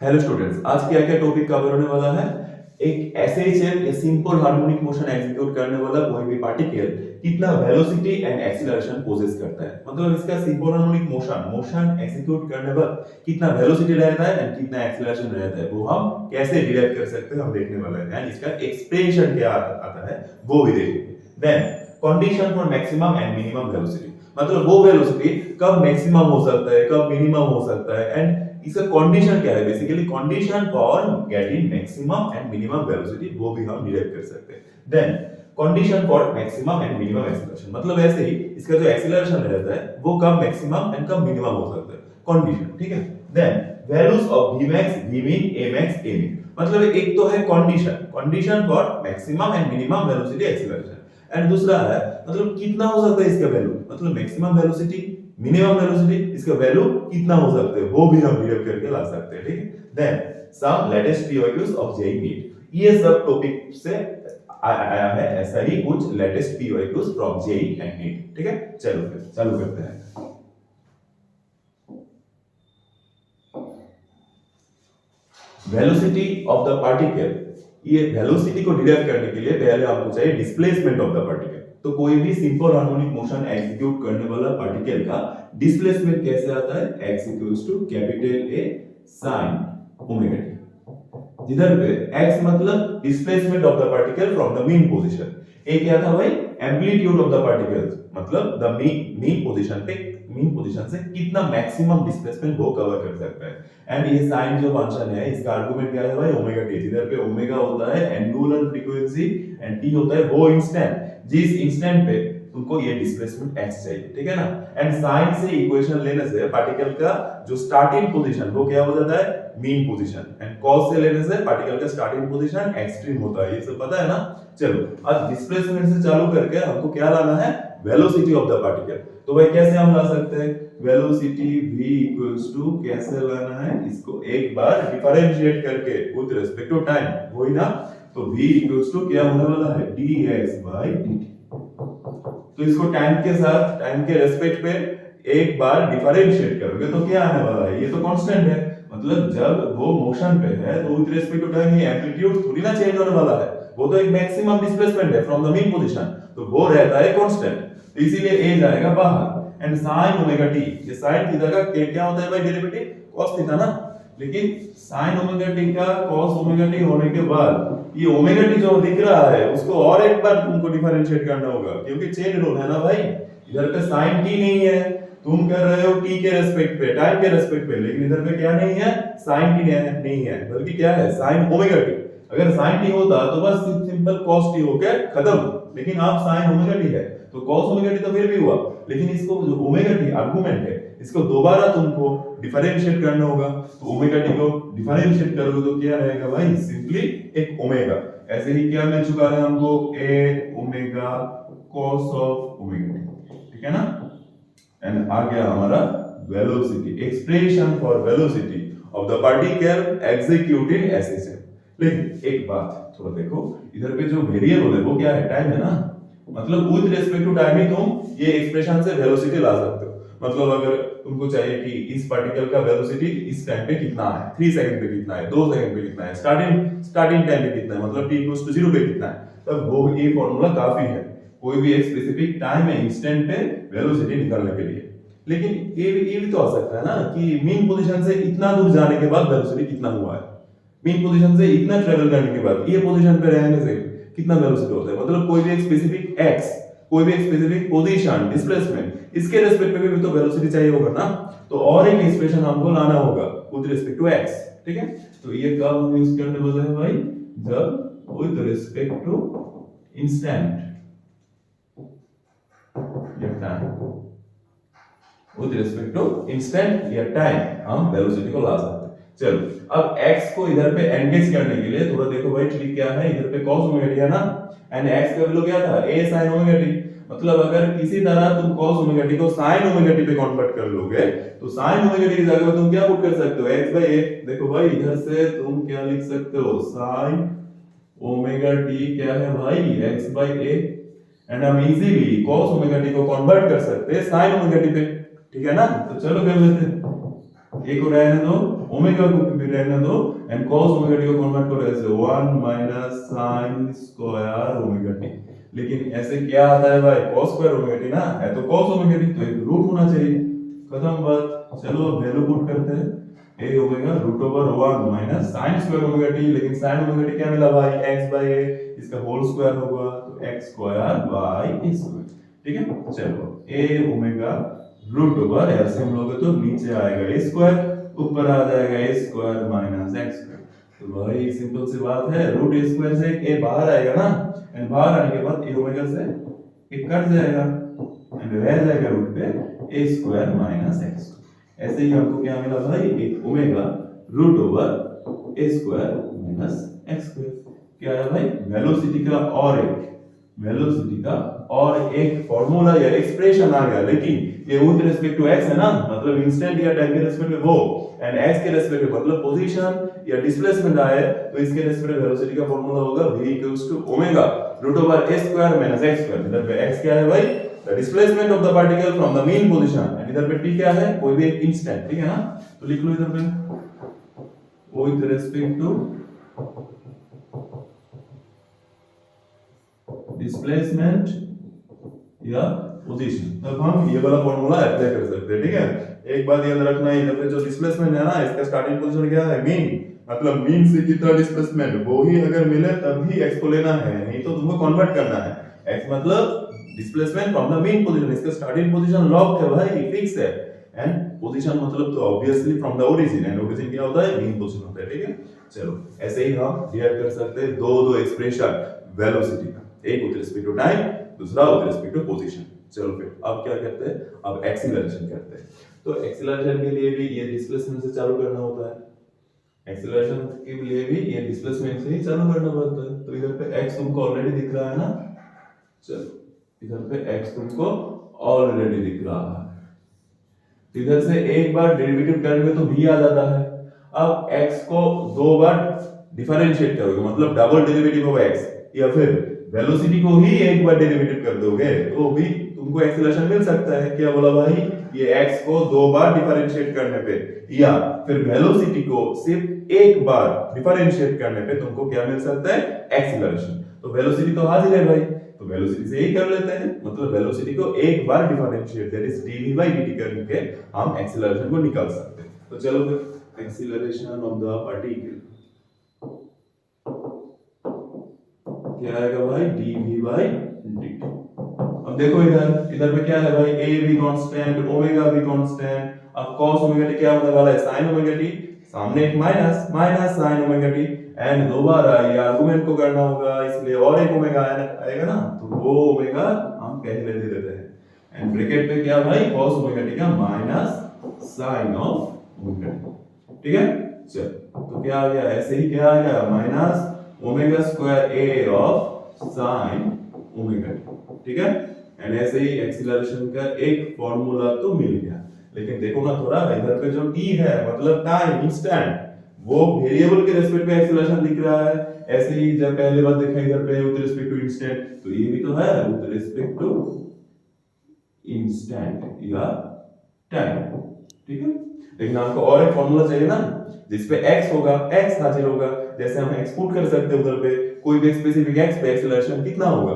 Hello students, आज क्या क्या टॉपिक कवर होने वाला है। एक एसएचएम या सिंपल हार्मोनिक मोशन एग्जीक्यूट करने वाला कोई भी पार्टिकल कितना वेलोसिटी एंड एक्सीलरेशन पोजेस करता है, मतलब इसका सिंपल हार्मोनिक मोशन एग्जीक्यूट करने पर कितना वेलोसिटी रहता है एंड कितना एक्सीलरेशन रहता है, वो हम कैसे डिराइव कर सकते हैं हम देखने वाले हैं। एंड इसका एक्सप्रेशन क्या आता है वो भी देखेंगे। Then condition for maximum and minimum velocity, मतलब वो वेलोसिटी कब मैक्सिमम हो सकता है कब मिनिमम हो सकता है, एंड इसका कंडीशन क्या है, basically condition for getting maximum and minimum velocity वो भी हम डिराइव कर सकते हैं। Then condition for maximum and minimum acceleration, मतलब ऐसे ही इसका जो एक्सीलरेशन रहता है वो कब मैक्सिमम एंड कब मिनिमम हो सकता है, कंडीशन, ठीक है। Then values of vmax vmin amax amin, मतलब एक तो है condition for maximum and minimum velocity acceleration, एंड दूसरा है मतलब कितना हो सकता है इसका वैल्यू, मतलब मैक्सिमम वेलोसिटी मिनिमम वेलोसिटी इसका वैल्यू कितना हो सकता है वो भी हम डिराइव करके ला सकते हैं, ठीक है। Then some latest PYQs of JEE NEET, ये सब टॉपिक से आया है, ऐसा ही कुछ latest PYQs from JEE and NEET, ठीक है। चलो फिर चालू करते हैं। वेलोसिटी ऑफ द पार्टिकल, ये वेलोसिटी को डिराइव करने के लिए पहले आपको चाहिए डिस्प्लेसमेंट ऑफ द पार्टिकल। तो कोई भी सिंपल हार्मोनिक मोशन एग्जीक्यूट करने वाला पार्टिकल का डिस्प्लेसमेंट कैसे आता है, x capital A sin omega t, जिधर पे x मतलब displacement of the particle from the mean position, a क्या था भाई, एम्पलीट्यूड ऑफ द पार्टिकल, मतलब द मीन पोजीशन से कितना मैक्सिमम डिस्प्लेसमेंट वो कवर कर सकता है। एंड ये साइन जो फंक्शन है इसका आर्गुमेंट क्या है भाई, ओमेगा टी, जिधर पे ओमेगा होता है एंगुलर फ्रीक्वेंसी एंड टी होता है वो इंस्टेंट, जिस इंस्टेंट पे तुमको ये डिस्प्लेसमेंट x चाहिए, ठीक है ना। एंड साइन से इक्वेशन लेने से पार्टिकल का जो स्टार्टिंग पोजीशन वो क्या हो जाता है, मीन पोजीशन, एंड cos से लेने से पार्टिकल का स्टार्टिंग पोजीशन एक्सट्रीम होता है, ये सब पता है ना। चलो अब डिस्प्लेसमेंट से चालू करके हमको क्या लाना है, वेलोसिटी ऑफ द पार्टिकल। तो भाई कैसे हम ला सकते हैं वेलोसिटी v कैसे लाना है, इसको एक बार डिफरेंशिएट करके विद रिस्पेक्ट टू टाइम, वही ना। तो v क्या होने वाला है, dx/dt। तो इसको टाइम के साथ टाइम के रेस्पेक्ट पे एक बार डिफरेंशिएट करोगे तो क्या आने वाला है, ये तो कांस्टेंट है, मतलब जब वो मोशन पे है तो विद रिस्पेक्ट टू टाइम ये एम्पलीट्यूड थोड़ी ना चेंज होने वाला है, वो तो एक मैक्सिमम डिस्प्लेसमेंट है फ्रॉम द मीन पोजीशन, तो वो रहता है कांस्टेंट, तो इसीलिए a जाएगा बाहर। एंड sin ओमेगा t, ये sin थीटा का क्या होता है भाई, डेरिवेटिव cos थीटा ना, लेकिन sin ओमेगा t का cos ओमेगा t होने के बाद ये ओमेगा t जो दिख रहा है उसको और एक बार तुमको डिफरेंशिएट करना होगा, क्योंकि चेन रूल है ना भाई, इधर पे sin t नहीं है, तुम कर रहे हो t के रेस्पेक्ट पे, टाइम के रेस्पेक्ट पे, लेकिन इधर पे क्या नहीं है, sin t नहीं है, बल्कि क्या है sin ओमेगा t। अगर sin t होता तो बस सिंपल cos t हो गया खत्म, लेकिन आप sin ओमेगा t है तो cos ओमेगा t तो फिर भी हुआ, लेकिन इसको जो ओमेगा t आर्गुमेंट है इसको दोबारा तुमको डिफरेंशिएट करना होगा, तो ओमेगा t को डिफरेंशिएट करोगे तो क्या रहेगा भाई, सिंपली एक ओमेगा, ऐसे ही क्या मिल चुका है हमको, a omega cos of omega t, ठीक है ना। एंड आ गया हमारा velocity, expression for velocity of the particle executing SHM. लेकिन एक बात थोड़ा देखो, इधर पे जो वेरिएबल है वो क्या है, टाइम है ना, मतलब विद रिस्पेक्ट टू टाइम ही तुम ये एक्सप्रेशन से वेलोसिटी ला सकते हो। मतलब अगर तुमको चाहिए कि इस पार्टिकल का वेलोसिटी इस टाइम पे कितना है, 3 सेकंड पे कितना है, 2 सेकंड पे कितना है, स्टार्टिंग टाइम पे कितना है, मतलब t 0 पे कितना है, तब वो ये फार्मूला काफी है कोई भी एक स्पेसिफिक टाइम है इंस्टेंट पे वेलोसिटी निकालने के लिए। लेकिन ये भी तो आ सकता है ना कि मीन पोजीशन से इतना दूर जाने के बाद वेलोसिटी कितना हुआ है, मीन पोजीशन से इतना ट्रेवल करने के बाद ये पोजीशन पे रहने से कितना वेलोसिटी होता है, मतलब कोई भी एक स्पेसिफिक x, कोई भी एक स्पेसिफिक पोजीशन डिस्प्लेसमेंट, इसके रेस्पेक्ट पे भी तो वेलोसिटी चाहिए होगा ना, तो और एक एक्सप्रेशन हमको लाना होगा विद रिस्पेक्ट टू x, ठीक है। तो ये कब हम यूज करने वाले हैं भाई, जब विद रिस्पेक्ट टू इंस्टेंट या time, with respect to instant या टाइम हम वेलोसिटी को ला सकते हैं। चलो अब x को इधर पे एंगेज करने के लिए थोड़ा देखो भाई, ट्रिक क्या है, इधर पे cos ओमेगा t है ना, एंड x का वैल्यू क्या था, a sin ओमेगा t, मतलब अगर किसी तरह तुम cos ओमेगा t को sin ओमेगा t पे कन्वर्ट कर लोगे तो sin ओमेगा t की जगह तुम क्या पुट कर सकते हो, x/a। देखो भाई इधर से तुम क्या लिख सकते हो, sin ओमेगा t क्या है भाई, x/a, एंड हम इजीली cos ओमेगा t को कन्वर्ट कर सकते हैं sin ओमेगा t पे, ठीक है ना। तो चलो कर लेते हैं, a को रहने दो ओमेगा को भी रहने दो एंड cos ओमेगा टी को कन्वर्ट करो ऐसे 1 minus sin square omega t. लेकिन ऐसे क्या आता है भाई cos स्क्वायर ओमेगा टी ना है तो cos ओमेगा टी तो एक रूट होना चाहिए। खत्म बात। चलो वैल्यू पुट करते हैं a omega root over 1 minus sin square omega t. लेकिन sin ओमेगा टी क्या मिला भाई x बाय a, इसका होल स्क्वायर होगा तो x square by a square. ठीक है चलो a omega root over LCM लोगे तो नीचे आएगा a स्क्वायर, ऊपर आ जाएगा a square minus x square. तो भाई सिंपल सी बात है रूट a स्क्वायर से a बाहर आएगा ना एंड बाहर आने के बाद a ओमेगा से एक कट जाएगा एंड रह जाएगा रूट पे a square minus x square. ऐसे ही हमको क्या मिला भाई एक omega root over a square minus x square. क्या है भाई वेलोसिटी का और एक फॉर्मूला या एक्सप्रेशन आ गया। लेकिन ये विद रिस्पेक्ट टू x है ना मतलब इंस्टेंट या टाइम के रिस्पेक्ट में वो एंड x के रिस्पेक्ट में मतलब पोजीशन या डिस्प्लेसमेंट आए तो इसके रिस्पेक्ट में वेलोसिटी का फॉर्मूला होगा v omega root over a square minus x square. इधर पे x क्या है भाई the displacement of the particle from the mean position and इधर पे t क्या है कोई भी एक इंस्टेंट। ठीक है ना तो लिख लो इधर पे विद रिस्पेक्ट टू डिस्प्लेसमेंट या पोजीशन। तब हम ये वाला फॉर्मूला अप्लाई कर सकते हैं। ठीक है एक बात याद रखना है इधर पे जो डिस्प्लेसमेंट है ना इसका स्टार्टिंग पोजीशन क्या है मीन मतलब मीन से कितना डिस्प्लेसमेंट वो ही अगर मिले तब ही x को लेना है नहीं तो तुमको कन्वर्ट करना है। x मतलब displacement from the mean position इसका स्टार्टिंग पोजीशन लॉक्ड है भाई फिक्स है एंड पोजीशन मतलब तो obviously from the origin and origin क्या होता है मीन पोजीशन होता है। ठीक है चलो ऐसे ही हम डिराइव कर सकते हैं दो एक्सप्रेशन वेलोसिटी का एक विद रिस्पेक्ट टू टाइम दूसरा विद रिस्पेक्ट टू पोजीशन। चलो फिर अब क्या करते हैं अब एक्सीलरेशन करते हैं। तो एक्सीलरेशन के लिए भी ये डिस्प्लेसमेंट से चालू करना होता है एक्सीलरेशन के लिए भी ये डिस्प्लेसमेंट से ही चालू करना पड़ता है। तो इधर पे x तुमको ऑलरेडी दिख रहा है ना चलो इधर पे x तुमको ऑलरेडी दिख रहा है इधर से एक बार डेरिवेटिव करेंगे तो v आ जाता है। अब x को दो बार डिफरेंशिएट करोगे मतलब डबल डेरिवेटिव ऑफ x या फिर वेलोसिटी को ही एक बार डेरिवेटिव कर दोगे तो भी तुमको एक्सीलरेशन मिल सकता है। क्या बोला भाई ये x को दो बार डिफरेंशिएट करने पे या फिर वेलोसिटी को सिर्फ एक बार डिफरेंशिएट करने पे तुमको क्या मिल सकता है एक्सीलरेशन। तो वेलोसिटी तो हाजिर है भाई तो वेलोसिटी से ही कर लेते हैं मतलब वेलोसिटी को एक बार differentiate that is dv by dt करके हम एक्सीलरेशन को निकाल सकते हैं। तो चलो फिर एक्सीलरेशन ऑफ द पार्टिकल क्या आएगा भाई dv by dt। अब देखो इधर पे क्या है भाई a भी कांस्टेंट ओमेगा भी कांस्टेंट। अब cos ओमेगा टी क्या होने वाला है sin ओमेगा टी सामने एक minus sin omega T and दोबारा ये आर्गुमेंट को करना होगा इसलिए और एक ओमेगा आएगा ना तो वो ओमेगा हम पहले दे देते हैं एंड ब्रैकेट पे क्या भाई cos ओमेगा टी का minus sin of omega T. ठीक है चल तो क्या आ गया ऐसे ही क्या आ गया minus omega square a of sin omega T. ठीक है एंड ऐसे ही एक्सीलरेशन का एक फॉर्मूला तो मिल गया। लेकिन देखो ना थोड़ा इधर पे जो t है मतलब टाइम इंस्टेंट वो वेरिएबल के रिस्पेक्ट में एक्सीलरेशन दिख रहा है। ऐसे ही जब पहले बार देखा इधर पे विद रिस्पेक्ट टू इंस्टेंट तो ये भी तो है विद रिस्पेक्ट टू इंस्टेंट या टाइम। ठीक है लेकिन आपको और एक फॉर्मूला चाहिए ना जिसपे x होगा x हाजिर होगा जैसे हम x पुट कर सकते हैं उधर पे कोई भी स्पेसिफिक x पे एक्सीलरेशन कितना होगा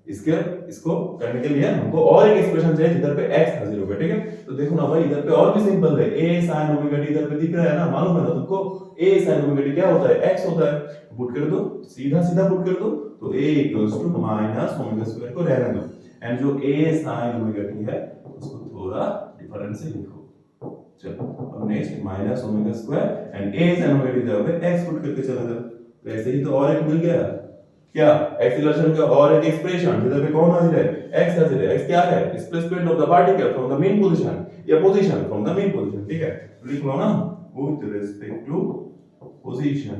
इसको करने के लिए हमको और एक एक्सप्रेशन चाहिए जिधर पे x हाजिर होगा। ठीक है तो देखो ना भाई इधर पे और भी सिंपल है a sin ओमेगा t इधर पे दिख रहा है ना मालूम है ना तुमको a sin ओमेगा t क्या होता है x होता है पुट कर दो सीधा पुट कर दो तो a = माइनस ओमेगा स्क्वायर को रहने दो एंड जो a sin ओमेगा t है उसको थोड़ा डिफरेंस से लिखो। चलो अब next minus omega square and a sin omega t जगह पे x पुट करके चला जाओ तो ऐसे ही तो और एक मिल गया क्या एक्सीलरेशन का और एक एक्सप्रेशन जिधर पे कौन हाजिर है x हाजिर है। x क्या है displacement of the particle from the mean position या position from the mean position. ठीक है लिख लो ना विद रिस्पेक्ट टू पोजीशन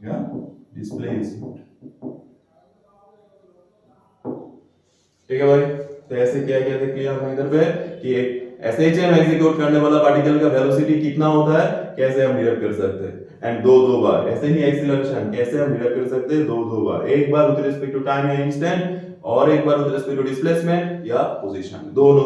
या डिस्प्लेसमेंट। ठीक है भाई तो ऐसे क्या क्या देख लिया हमने इधर पे कि एसएचएम एग्जीक्यूट करने वाला पार्टिकल का वेलोसिटी कितना होता है कैसे हम डिराइव कर सकते हैं एंड दो बार ऐसे ही एक्सीलरेशन कैसे हम डिराइव कर सकते हैं दो बार एक बार विद रिस्पेक्ट टू टाइम या इंस्टेंट और एक बार विद रिस्पेक्ट टू डिस्प्लेसमेंट या पोजीशन दोनों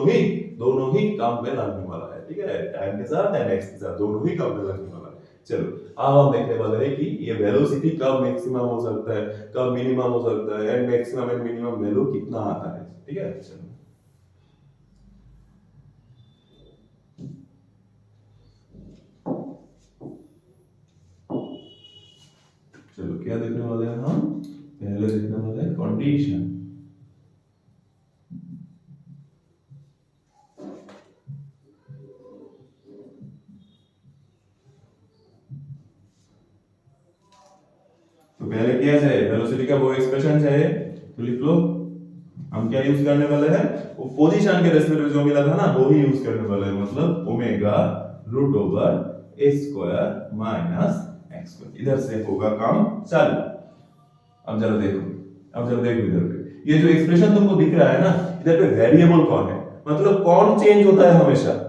ही काम में लगने वाला है। है, ठीक है, टाइम के साथ एंड एक्स के साथ दोनों ही कब में लगने वाला है। चलो अब हम देखने वाले हैं कि ये वेलोसिटी कब मैक्सिमम हो सकता है, कब मिनिमम हो सकता है, and maximum and minimum value कितना आता है, ठीक है। चलो क्या देखने वाले हैं हम, पहले देखने वाले हैं कंडीशन। तो पहले क्या चाहिए, वेलोसिटी का वो एक्सप्रेशन चाहिए, तो लिख लो। हम क्या यूज करने वाले हैं, वो पोजीशन के रेस्पेक्ट जो मिला था ना वो ही यूज करने वाले हैं, मतलब omega root over a square minus x square. इधर से होगा काम चालू। अब जरा देखो इधर पे ये जो एक्सप्रेशन तुमको दिख रहा है ना, इधर पे वेरिएबल कौन है, मतलब कौन चेंज होता है हमेशा।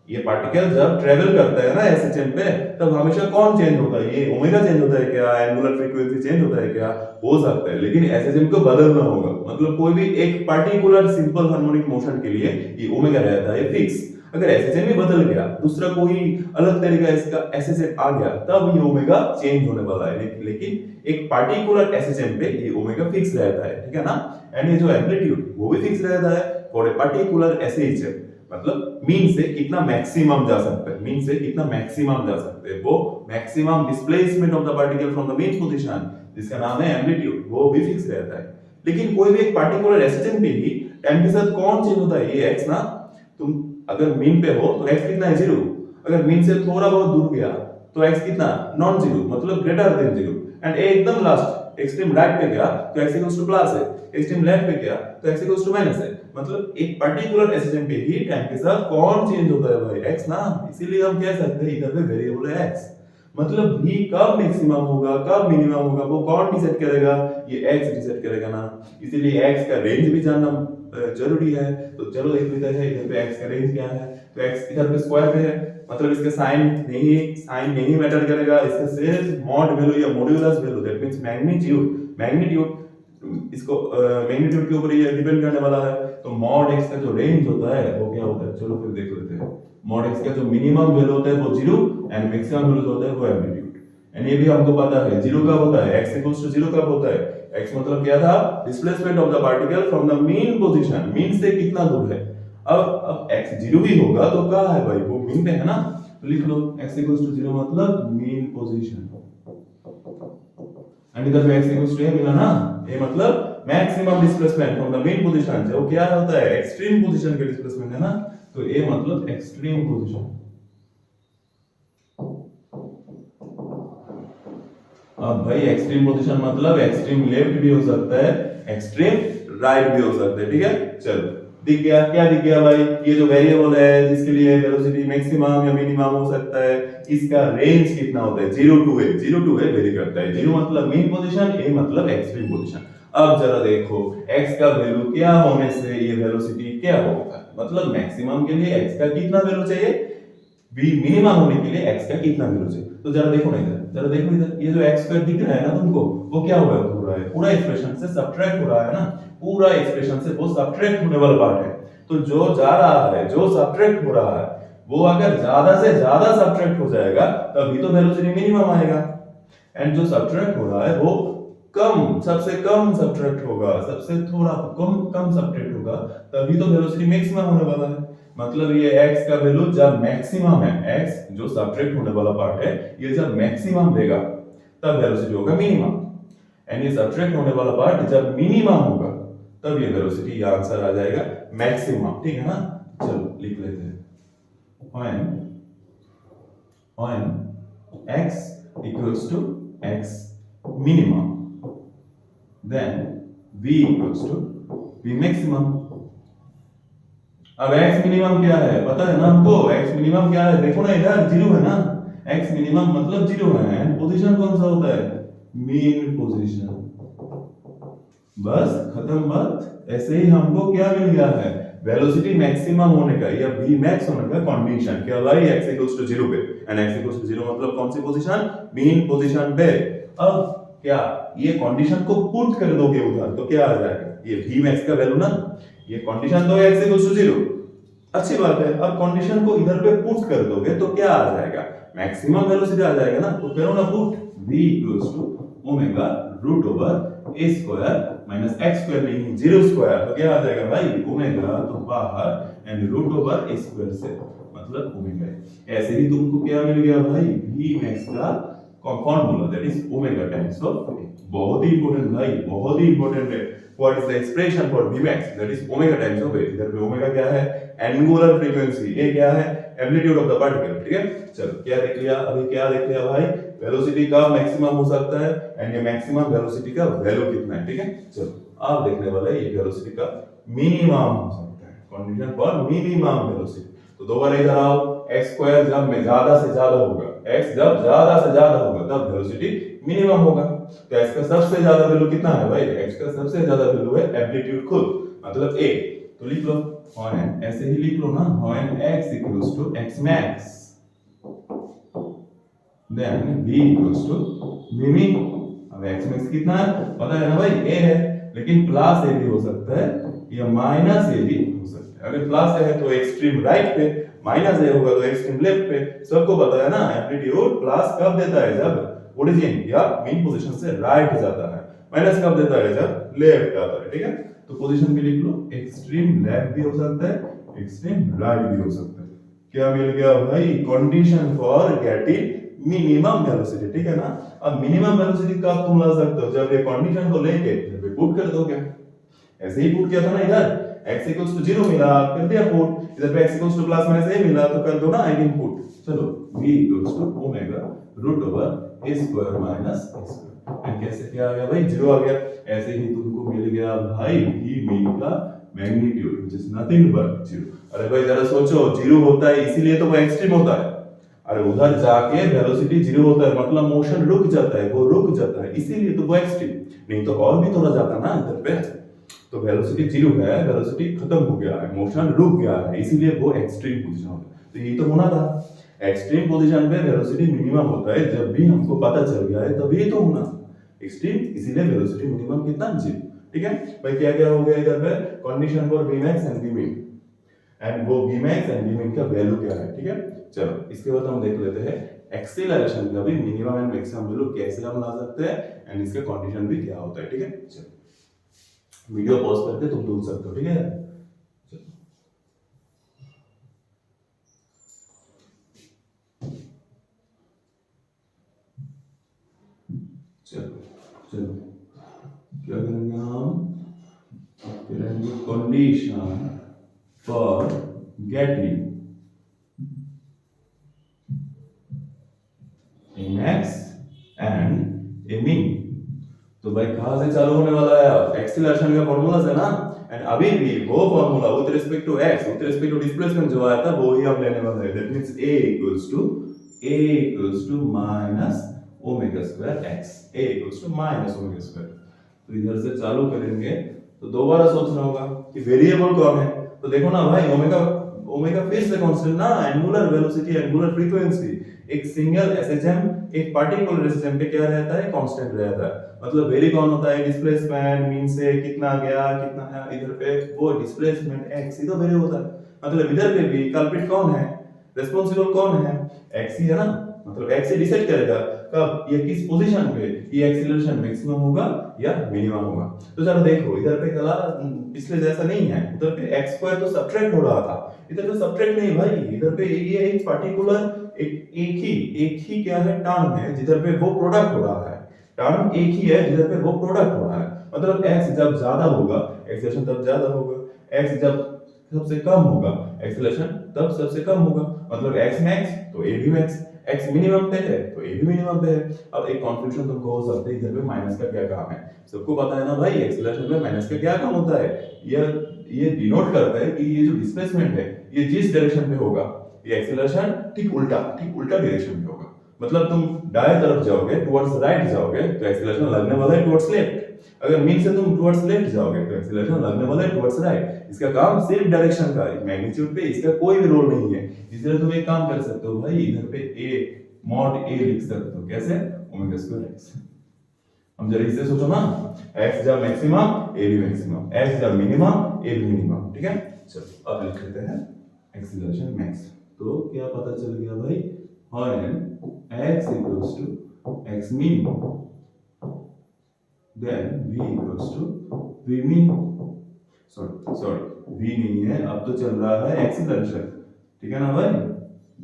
ये पार्टिकल जब ट्रेवल करता है ना एसएचएम पे, तब हमेशा कौन चेंज होता है, ये ओमेगा चेंज होता है क्या, एंगुलर फ्रीक्वेंसी चेंज होता है क्या, हो सकता है, लेकिन एसएचएम को बदलना होगा। मतलब कोई भी एक पार्टिकुलर सिंपल हार्मोनिक मोशन के लिए ये ओमेगा रहता है फिक्स। अगर एसएचएम ही बदल गया, दूसरा कोई अलग तरीका इसका एसएचएम आ गया, तब ये ओमेगा चेंज होने वाला है, लेकिन एक पार्टिकुलर एसएचएम पे ये ओमेगा फिक्स रहता है, ठीक है ना। एंड ये जो एम्पलीट्यूड वो भी फिक्स रहता है फॉर ए पार्टिकुलर एसएचएम, मतलब मीन से कितना मैक्सिमम जा सकता है, मीन से कितना मैक्सिमम जा सकते हैं, वो maximum displacement of the particle from the mean position, जिसका नाम है एम्पलीट्यूड, वो भी फिक्स रहता है। लेकिन कोई भी एक पार्टिकुलर एसएचएम पे ही टाइम के साथ कौन चेंज होता है, ये एक्स ना, तुम अगर मीन पे हो तो एक्स कितना है, 0। अगर मीन से थोड़ा बहुत दूर गया तो एक्स कितना, नॉन जीरो, मतलब ग्रेटर देन 0। एंड एकदम लास्ट एक्सट्रीम राइट पे गया तो एक्स इक्वल्स टू प्लस है, एक्सट्रीम लेफ्ट पे गया तो एक्स इक्वल्स टू माइनस है। मतलब एक पर्टिकुलर एसएचएम पे ही टाइम के साथ कौन चेंज होता है भाई, एक्स ना। इसीलिए हम कह सकते हैं इधर पे वेरिएबल है एक्स। मतलब भी कब मैक्सिमम होगा कब मिनिमम होगा वो कौन डिसाइड करेगा, ये एक्स डिसाइड करेगा ना। इसीलिए एक्स का रेंज भी जानना जरूरी है। तो चलो देख लेते हैं इधर पे एक्स का रेंज क्या है। तो एक्स इधर पे स्क्वायर पे है, मतलब इसका साइन नहीं मैटर करेगा, इसका सिर्फ मॉड वैल्यू या modulus value, that means magnitude इसको मैग्नीट्यूड के ऊपर ये डिपेंड करने वाला है। तो मॉड एक्स का जो रेंज होता है वो क्या होता है, चलो फिर देख लेते हैं। मॉड एक्स का जो मिनिमम वैल्यू होता है वो 0 एंड मैक्सिमम वैल्यू जो होता है वो एम्पलीट्यूड। एंड ये भी हमको पता है 0 कब होता है, x इक्वल्स टू 0 कब होता है। x मतलब क्या था, displacement of the particle from the mean position, mean से कितना दूर है। अब x 0 ही होगा तो कहां है भाई, वो मीन पे है ना। तो लिख लो x इक्वल्स टू 0 मतलब मीन पोजीशन, एंड इधर पे x इक्वल्स टू a मिला ना, a मतलब maximum displacement from the mean position से वो क्या होता है, एक्सट्रीम पोजीशन के डिस्प्लेसमेंट है ना। तो a मतलब एक्सट्रीम पोजीशन। अब भाई एक्सट्रीम पोजीशन मतलब एक्सट्रीम लेफ्ट भी हो सकता है, एक्सट्रीम राइट भी हो सकता है, ठीक है। चलो दिख गया, क्या दिख गया भाई, ये जो वेरिएबल है जिसके लिए वेलोसिटी मैक्सिमम या मिनिमम हो सकता है, इसका रेंज कितना होता है, 0 to a, 0 to a very करता है। 0 मतलब मीन पोजीशन, a मतलब एक्सट्रीम पोजीशन। अब जरा देखो x का वैल्यू क्या होने से ये वेलोसिटी क्या होगा, मतलब मैक्सिमम के लिए x का कितना वैल्यू चाहिए, v मिनिमम होने के लिए x का कितना वैल्यू चाहिए। तो जरा देखो ना इधर, जरा देखो इधर, ये जो x स्क्वायर दिख रहा है ना तुमको, वो क्या हो रहा है, पूरा एक्सप्रेशन से सब्ट्रैक्ट हो रहा है ना, पूरा एक्सप्रेशन से वो सब्ट्रैक्ट होने वाला पार्ट है। तो जो जा रहा है, जो सब्ट्रैक्ट हो रहा है, वो अगर ज्यादा से ज्यादा सब्ट्रैक्ट हो जाएगा तभी तो वेलोसिटी मिनिमम आएगा। एंड जो सब्ट्रैक्ट हो रहा है वो कम, सबसे कम सब्ट्रैक्ट होगा, सबसे थोड़ा कम सब्ट्रैक्ट होगा, तभी तो वेलोसिटी मैक्सिमम होने वाला है। मतलब ये x का वैल्यू जब मैक्सिमम है, x जो सब्ट्रैक्ट होने वाला पार्ट है, ये जब मैक्सिमम देगा तब वेलोसिटी होगा मिनिमम। एंड ये सब्ट्रैक्ट होने वाला पार्ट जब मिनिमम होगा तब ये वेलोसिटी, ये आंसर आ जाएगा मैक्सिमम, ठीक है ना। चलो लिख लेते हैं, when x equals to x minimum, then v equals to v maximum। अब x मिनिमम क्या है पता है ना हमको, x मिनिमम क्या है, देखो ना इधर 0 है ना, x मिनिमम मतलब 0 है। एंड पोजीशन कौन सा होता है, मीन पोजीशन। बस खत्म बात। ऐसे ही हमको क्या मिल गया है, वेलोसिटी मैक्सिमम होने का या v max होने का कंडीशन क्या भाई, x इक्वल्स टू 0 पे, एंड x इक्वल्स टू 0 मतलब कौन सी पोजीशन, मीन पोजीशन पे। अब क्या ये कंडीशन को पुट कर दोगे उधर तो क्या आ जाएगा, ये v max का वैल्यू ना, ये कंडीशन तो x इक्वल्स टू 0, अच्छी बात है। अब कंडीशन को इधर पे पुट कर दोगे तो क्या आ जाएगा, मैक्सिमम वेलोसिटी आ जाएगा ना। तो करो ना put v equals to omega root over a square minus x square, नहीं जीरो स्क्वायर, तो क्या आ जाएगा भाई ओमेगा तो बाहर and root over a square से मतलब ओमेगा। ऐसे ही तुमको क्या मिल गया भाई v मैक्स का formula that is omega times of a. बहुत ही इंपॉर्टेंट भाई, बहुत ही इंपॉर्टेंट है। What is the expression for v max that is omega times of a. इधर पे ओमेगा क्या है, एंगुलर फ्रीक्वेंसी, ए क्या है, एम्पलीट्यूड ऑफ द पार्टिकल। ठीक है, चलो क्या देख लिया अभी, क्या देख लिया भाई, वेलोसिटी का मैक्सिमम हो सकता है एंड ये मैक्सिमम वेलोसिटी का वैल्यू कितना है। ठीक है, चलो आप देखने वाले ये वेलोसिटी का मिनिमम हो सकता है, कंडीशन फॉर मिनिमम वेलोसिटी। तो दोबारा इधर आओ, x स्क्वायर जब में ज्यादा से ज्यादा होगा, x जब ज्यादा से ज्यादा होगा तब वेलोसिटी मिनिमम होगा। तो x का सबसे ज्यादा वैल्यू कितना है भाई, x का सबसे ज्यादा वैल्यू है एम्पलीट्यूड खुद मतलब a। तो लिख लो when, ऐसे ही लिख लो ना, when x equals to x max then v equals to v min। अब x max कितना है पता है ना भाई, a है, लेकिन प्लस a भी हो सकता है या माइनस a भी हो सकता है। अगर प्लस a है तो एक्सट्रीम राइट पे, माइनस a होगा तो एक्सट्रीम लेफ्ट पे। सबको पता है ना एम्पलीट्यूड प्लस कब देता है, जब ओरिजिन या मेन पोजीशन से राइट जाता है, माइनस कब देता है, जब लेफ्ट आता है। ठीक है, तो पोजीशन भी लिख लो, एक्सट्रीम लेफ्ट भी हो सकता है, एक्सट्रीम राइट भी हो सकता है। क्या मिल गया भाई, condition for getting minimum velocity. ठीक है ना, अब मिनिमम वेलोसिटी कब तुम ला सकते हो, जब ये कंडीशन को लेके जब पुट कर दोगे। ऐसे ही पुट किया था ना, इधर x इक्वल्स टू 0 मिला कर दिया पुट, इधर पे x equals to plus minus a मिला तो कर दो ना अगेन पुट। चलो v equals to omega root over a square minus a square, and कैसे क्या आ गया भाई, 0 आ गया। ऐसे ही तुमको मिल गया भाई v मीन का magnitude which is nothing but 0। अरे भाई जरा सोचो, 0 होता है इसीलिए तो वो एक्सट्रीम होता है। अरे उधर जाके वेलोसिटी 0 होता है मतलब मोशन रुक जाता है, वो रुक जाता है इसीलिए तो वो एक्सट्रीम, नहीं तो और भी थोड़ा जाता ना इधर पे। तो वेलोसिटी 0 है, वेलोसिटी खत्म हो गया है, मोशन रुक गया है, इसीलिए वो एक्सट्रीम पोजीशन होता है। तो यही तो होना था, एक्सट्रीम पोजीशन पे वेलोसिटी मिनिमम होता है, जब भी हमको पता चल गया है तभी तो होना एक्सट्रीम, इसीलिए वेलोसिटी मिनिमम कितना 0। ठीक है भाई, क्या क्या हो गया इधर पे, condition for vmax and vmin, and वो vmax एंड vmin का वैल्यू क्या है। ठीक है, चलो इसके बाद हम देख लेते हैं एक्सीलरेशन का भी मिनिमम एंड मैक्सिमम वैल्यू कैसे हम ला सकते हैं एंड इसका कंडीशन भी क्या होता है। ठीक है, चलो वीडियो पॉज करके तुम ढूंढ सकते हो। ठीक है, चलो चलो क्या करेंगे हम, करेंगे condition for getting max and a min। तो भाई कहां से चालू होने वाला है, अब एक्सीलरेशन का फार्मूला से ना, एंड अभी भी वो formula with respect to x with respect to displacement जो आया था वो ही हम लेने वाले हैं। That means a equals to minus omega square x, a equals to minus omega square. तो इधर से चालू करेंगे तो दोबारा सोचना होगा कि वेरिएबल कौन है। तो देखो ना भाई, ओमेगा फिर से कांस्टेंट ना, एंगुलर वेलोसिटी एंगुलर फ्रीक्वेंसी, एक सिंगल एसएचएम एक पार्टिकुलर एसएचएम पे क्या रहता है, कांस्टेंट रहता है। मतलब वेरी कौन होता है, डिस्प्लेसमेंट मीन से कितना गया कितना है, इधर पे वो डिस्प्लेसमेंट x ही तो वेरी होता है। मतलब इधर पे भी कल्प्रिट कौन है, रिस्पांसिबल कौन है, x ही है ना। मतलब x ही डिसाइड करेगा कब ये किस पोजीशन पे ये एक्सीलरेशन मैक्सिमम होगा या मिनिमम होगा। तो चलो देखो इधर पे कला पिछले जैसा नहीं है, उधर पे x स्क्वायर तो सब्ट्रैक्ट हो रहा था, इधर पे सब्ट्रैक्ट नहीं भाई, इधर पे ये एक पार्टिकुलर एक ही क्या है टर्म है जिधर पे वो प्रोडक्ट हो रहा है, टर्म एक ही है जिधर पे वो प्रोडक्ट हो रहा है। मतलब x जब ज्यादा होगा एक्सीलरेशन तब ज्यादा होगा, x जब सबसे कम होगा एक्सीलरेशन तब सबसे कम होगा। मतलब x मैक्स तो a भी मैक्स, x मिनिमम पे है तो a भी मिनिमम पे है। अब एक कंफ्यूजन तुमको हो सकता है इधर पे माइनस का क्या काम है, सबको पता है ना भाई एक्सीलरेशन में माइनस का क्या काम होता है, ये डिनोट करता है कि ये जो डिस्प्लेसमेंट है ये जिस डायरेक्शन पे होगा ये एक्सीलरेशन ठीक उल्टा डायरेक्शन में होगा। मतलब तुम दाएं तरफ जाओगे टुवर्ड्स राइट जाओगे तो एक्सीलरेशन लगने वाला है टुवर्ड्स लेफ्ट, अगर मीन से तुम टुवर्ड्स लेफ्ट जाओगे तो एक्सीलरेशन लगने वाला है टुवर्ड्स राइट। इसका काम सिर्फ डायरेक्शन का है, मैग्नीट्यूड पे इसका कोई भी रोल नहीं है। इसलिए तुम एक काम कर सकते हो भाई, इधर पे a मॉड a लिख सकते हो, कैसे, ओमेगा स्क्वायर x। हम जरा इसे सोचो ना, x जब मैक्सिमम a भी मैक्सिमम, x जब मिनिमम a भी मिनिमम। ठीक है, चलो अब लिख लेते हैं एक्सीलरेशन मैक्स। तो क्या पता चल गया भाई, when x equals to x min, then v equals to v min, sorry v नहीं है, अब तो चल रहा है एक्सीलरेशन, ठीक है ना भाई,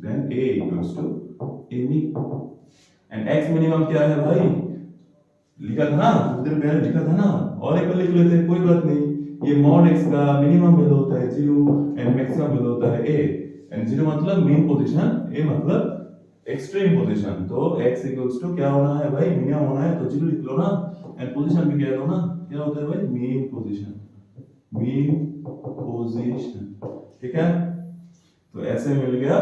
then a equals to a min, and x minimum क्या है भाई, लिखा था ना उधर, पहले लिखा था ना, और एक बार लिख लेते हैं, कोई बात नहीं। ये मॉड x का मिनिमम वैल्यू होता है 0 एंड मैक्सिमम वैल्यू होता है a, एंड 0 मतलब मीन पोजीशन, a मतलब एक्सट्रीम पोजीशन। तो x इक्वल्स टू क्या होना है भाई, मिनिमम होना है, तो 0 लिख लो ना, एंड पोजीशन भी कह दो ना, क्या होता है भाई, मीन पोजीशन, ठीक है। तो ऐसे मिल गया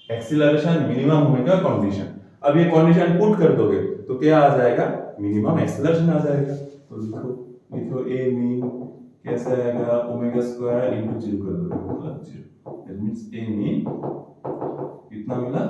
एक्सीलरेशन मिनिमम होने का कंडीशन। अब ये कंडीशन पुट कर दोगे तो क्या आ जाएगा, मिनिमम एक्सीलरेशन आ जाएगा। तो लिखो a मीन कैसे आएगा, ओमेगा स्क्वायर इनटू 0 कर दोगे, मतलब 0, दैट मींस a मीन कितना मिला,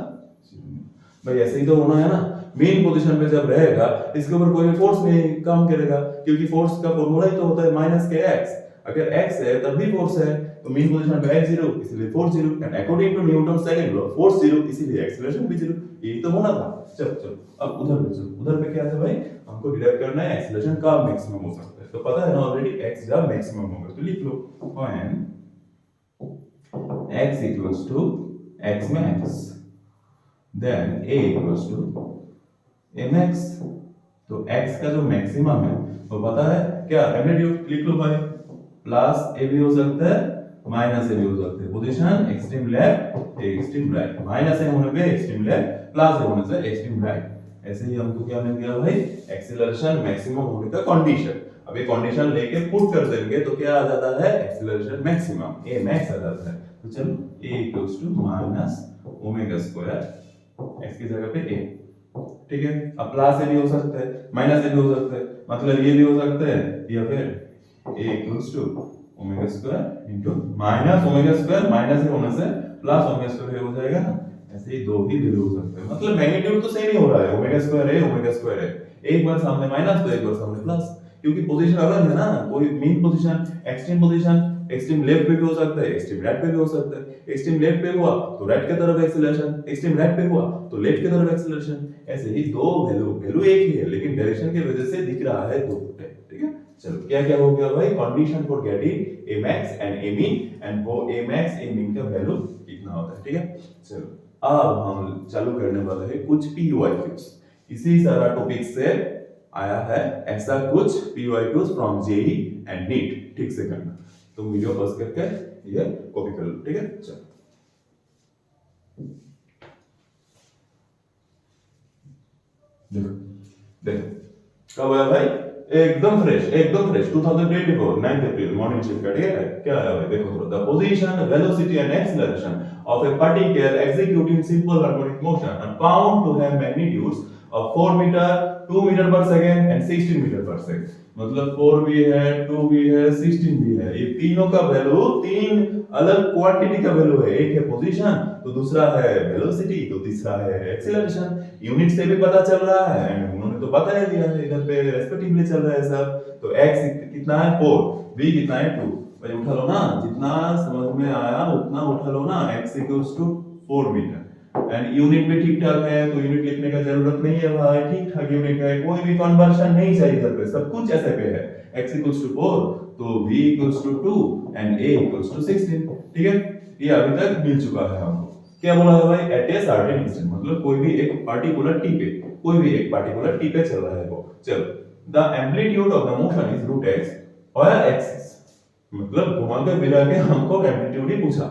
0। भाई ऐसे ही तो होना है ना, मेन पोजीशन पे जब रहेगा इसके ऊपर कोई फोर्स नहीं काम करेगा, क्योंकि फोर्स का फॉर्मूला ही तो होता है माइनस के x, अगर x है तब भी फोर्स है, तो मेन पोजीशन पे x 0 इसलिए force 0, and according to Newton second law force 0 इसीलिए एक्सीलरेशन भी 0। यही तो होना था। चलो अब उधर पे चलो, उधर पे क्या था भाई, हमको डिराइव करना है एक्सीलरेशन कब मैक्सिमम हो सकता है, तो पता है ना ऑलरेडी x जब मैक्सिमम होगा, तो लिख लो when x equals to x max then a equals to a max। तो x का जो मैक्सिमम है वो पता है क्या, एम्पलीट्यूड लिख लो भाई, प्लस a भी हो सकता है माइनस a भी हो सकता है, position extreme left extreme right, minus a होने पे एक्सट्रीम लेफ्ट, प्लस a होने से एक्सट्रीम राइट। ऐसे ही हमको क्या मिल गया भाई, एक्सीलरेशन मैक्सिमम होने का कंडीशन। अब ये कंडीशन लेके पुट कर देंगे तो क्या आ जाता है, एक्सीलरेशन मैक्सिमम a max आ जाता है। तो चलो a equals to minus omega square x की जगह पे a, ठीक है। अब प्लस a भी हो सकता है माइनस a भी हो सकता है, मतलब ये भी हो सकता है, या फिर a equals to omega square into minus omega square, minus a होने से प्लस ओमेगा स्क्वायर हो जाएगा ना, ऐसे ही दो ही वैल्यू हो सकते हैं, मतलब मैग्नीट्यूड तो सेम ही हो रहा है, ओमेगा स्क्वायर है ओमेगा स्क्वायर है, एक बार सामने माइनस तो एक बार सामने प्लस, क्योंकि पोजीशन अलग है ना, कोई मीन पोजीशन एक्सट्रीम लेफ्ट पे भी हो सकता है, एक्सट्रीम राइट पे भी हो सकता है, एक्सट्रीम लेफ्ट पे हुआ तो राइट की तरफ एक्सीलरेशन, एक्सट्रीम राइट पे हुआ तो लेफ्ट की तरफ एक्सीलरेशन, ऐसे ही दो वैल्यू एक ही है, लेकिन डायरेक्शन की वजह से दिख रहा है दो, ठीक है। चलो क्या क्या हो गया भाई, condition for getting a max and a min, and वो a max a min का वैल्यू कितना होता है, ठीक है। चलो अब हम चालू करने वाले हैं कुछ PYQs, इसी सारा टॉपिक से आया है, ऐसा कुछ PYQs from JEE and NEET, ठीक से करना, तो वीडियो पॉज करके ये कॉपी कर लो, ठीक है। चलो देखो देखो कब आया भाई, एकदम फ्रेश 2024 9th अप्रैल मॉर्निंग शिफ्ट का, ठीक है। क्या आया भाई देखो थोड़ा, the position velocity and acceleration of a particle executing simple harmonic motion and found to have magnitudes of 4 metre 2 metre per second and 16 metre per second, मतलब 4 भी है 2 भी है 16 भी है, ये तीनों का वैल्यू तीन अलग क्वांटिटी का वैल्यू है, एक है पोजीशन तो दूसरा है वेलोसिटी तो तीसरा है एक्सीलरेशन, यूनिट से भी पता चल रहा है, एंड उन्होंने तो बता ही दिया है, इधर पे रेस्पेक्टिवली चल रहा है सब। तो x कितना है 4, v कितना है 2, भाई उठा लो ना, जितना समझ में आया उतना उठा लो ना, x 4 मीटर, एंड यूनिट भी ठीक ठाक है, तो यूनिट लिखने का जरूरत नहीं है भाई, ठीक ठाक यूनिट है, कोई भी कन्वर्शन नहीं चाहिए इधर पे, सब कुछ ऐसे पे है, x 4 तो v 2 एंड a 16, ठीक है। ये अभी तक मिल चुका है हमको। क्या बोला है भाई, एट ए सर्टेन इंस्टेंट, मतलब कोई भी एक पार्टिकुलर टी पे, कोई भी एक पार्टिकुलर टी पे चल रहा है वो। चलो the amplitude of the motion is root x और एक्सिस, मतलब घुमा के फिरा के हमको एम्पलीट्यूड ही पूछा,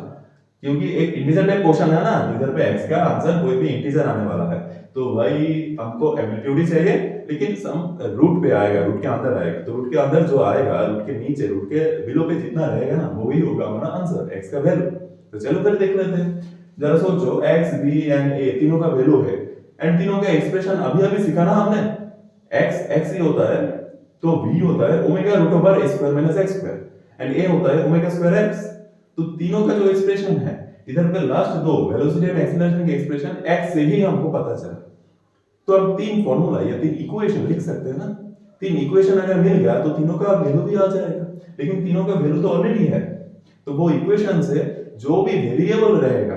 क्योंकि एक इंटीजर टाइप क्वेश्चन है ना, इधर पे x का आंसर कोई भी इंटीजर आने वाला है, तो भाई हमको एम्पलीट्यूड ही चाहिए, लेकिन सम रूट पे आएगा, रूट के अंदर आएगा, तो रूट के अंदर जो आएगा, रूट के नीचे रूट के बिलो पे जितना रहेगा ना वही होगा हमारा आंसर, x का वैल्यू। तो चलो फिर देख लेते हैं, जरा सोचो x b एंड a तीनों का वैल्यू है, एंड तीनों का एक्सप्रेशन अभी अभी सीखा ना हमने, x ही होता है तो v होता है omega root over a square minus x square, and a होता है ओमेगा स्क्वायर x। तो तीनों का जो एक्सप्रेशन है इधर पे लास्ट दो वेलोसिटी एंड एक्सीलरेशन के एक्सप्रेशन x से ही हमको पता चला, तो हम तीन फॉर्मूला या तीन इक्वेशन लिख सकते हैं ना, तीन इक्वेशन अगर मिल गया तो तीनों का वैल्यू भी आ जाएगा, लेकिन तीनों का वैल्यू तो ऑलरेडी है, तो वो इक्वेशन से जो भी वेरिएबल रहेगा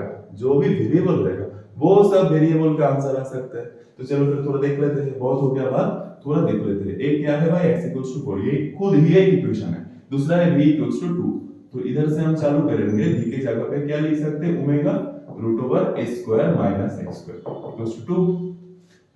वो सब वेरिएबल का आंसर आ सकता है। तो चलो फिर थोड़ा देख लेते हैं, बहुत हो गया बात, थोड़ा देख लेते हैं। एक क्या है भाई, x इक्वल्स टू 4, ये खुद ही एक इक्वेशन है। दूसरा है v इक्वल्स टू 2, तो इधर से हम चालू करेंगे, v की जगह पे क्या लिख सकते हैं, omega root over a square minus x square equals to 2।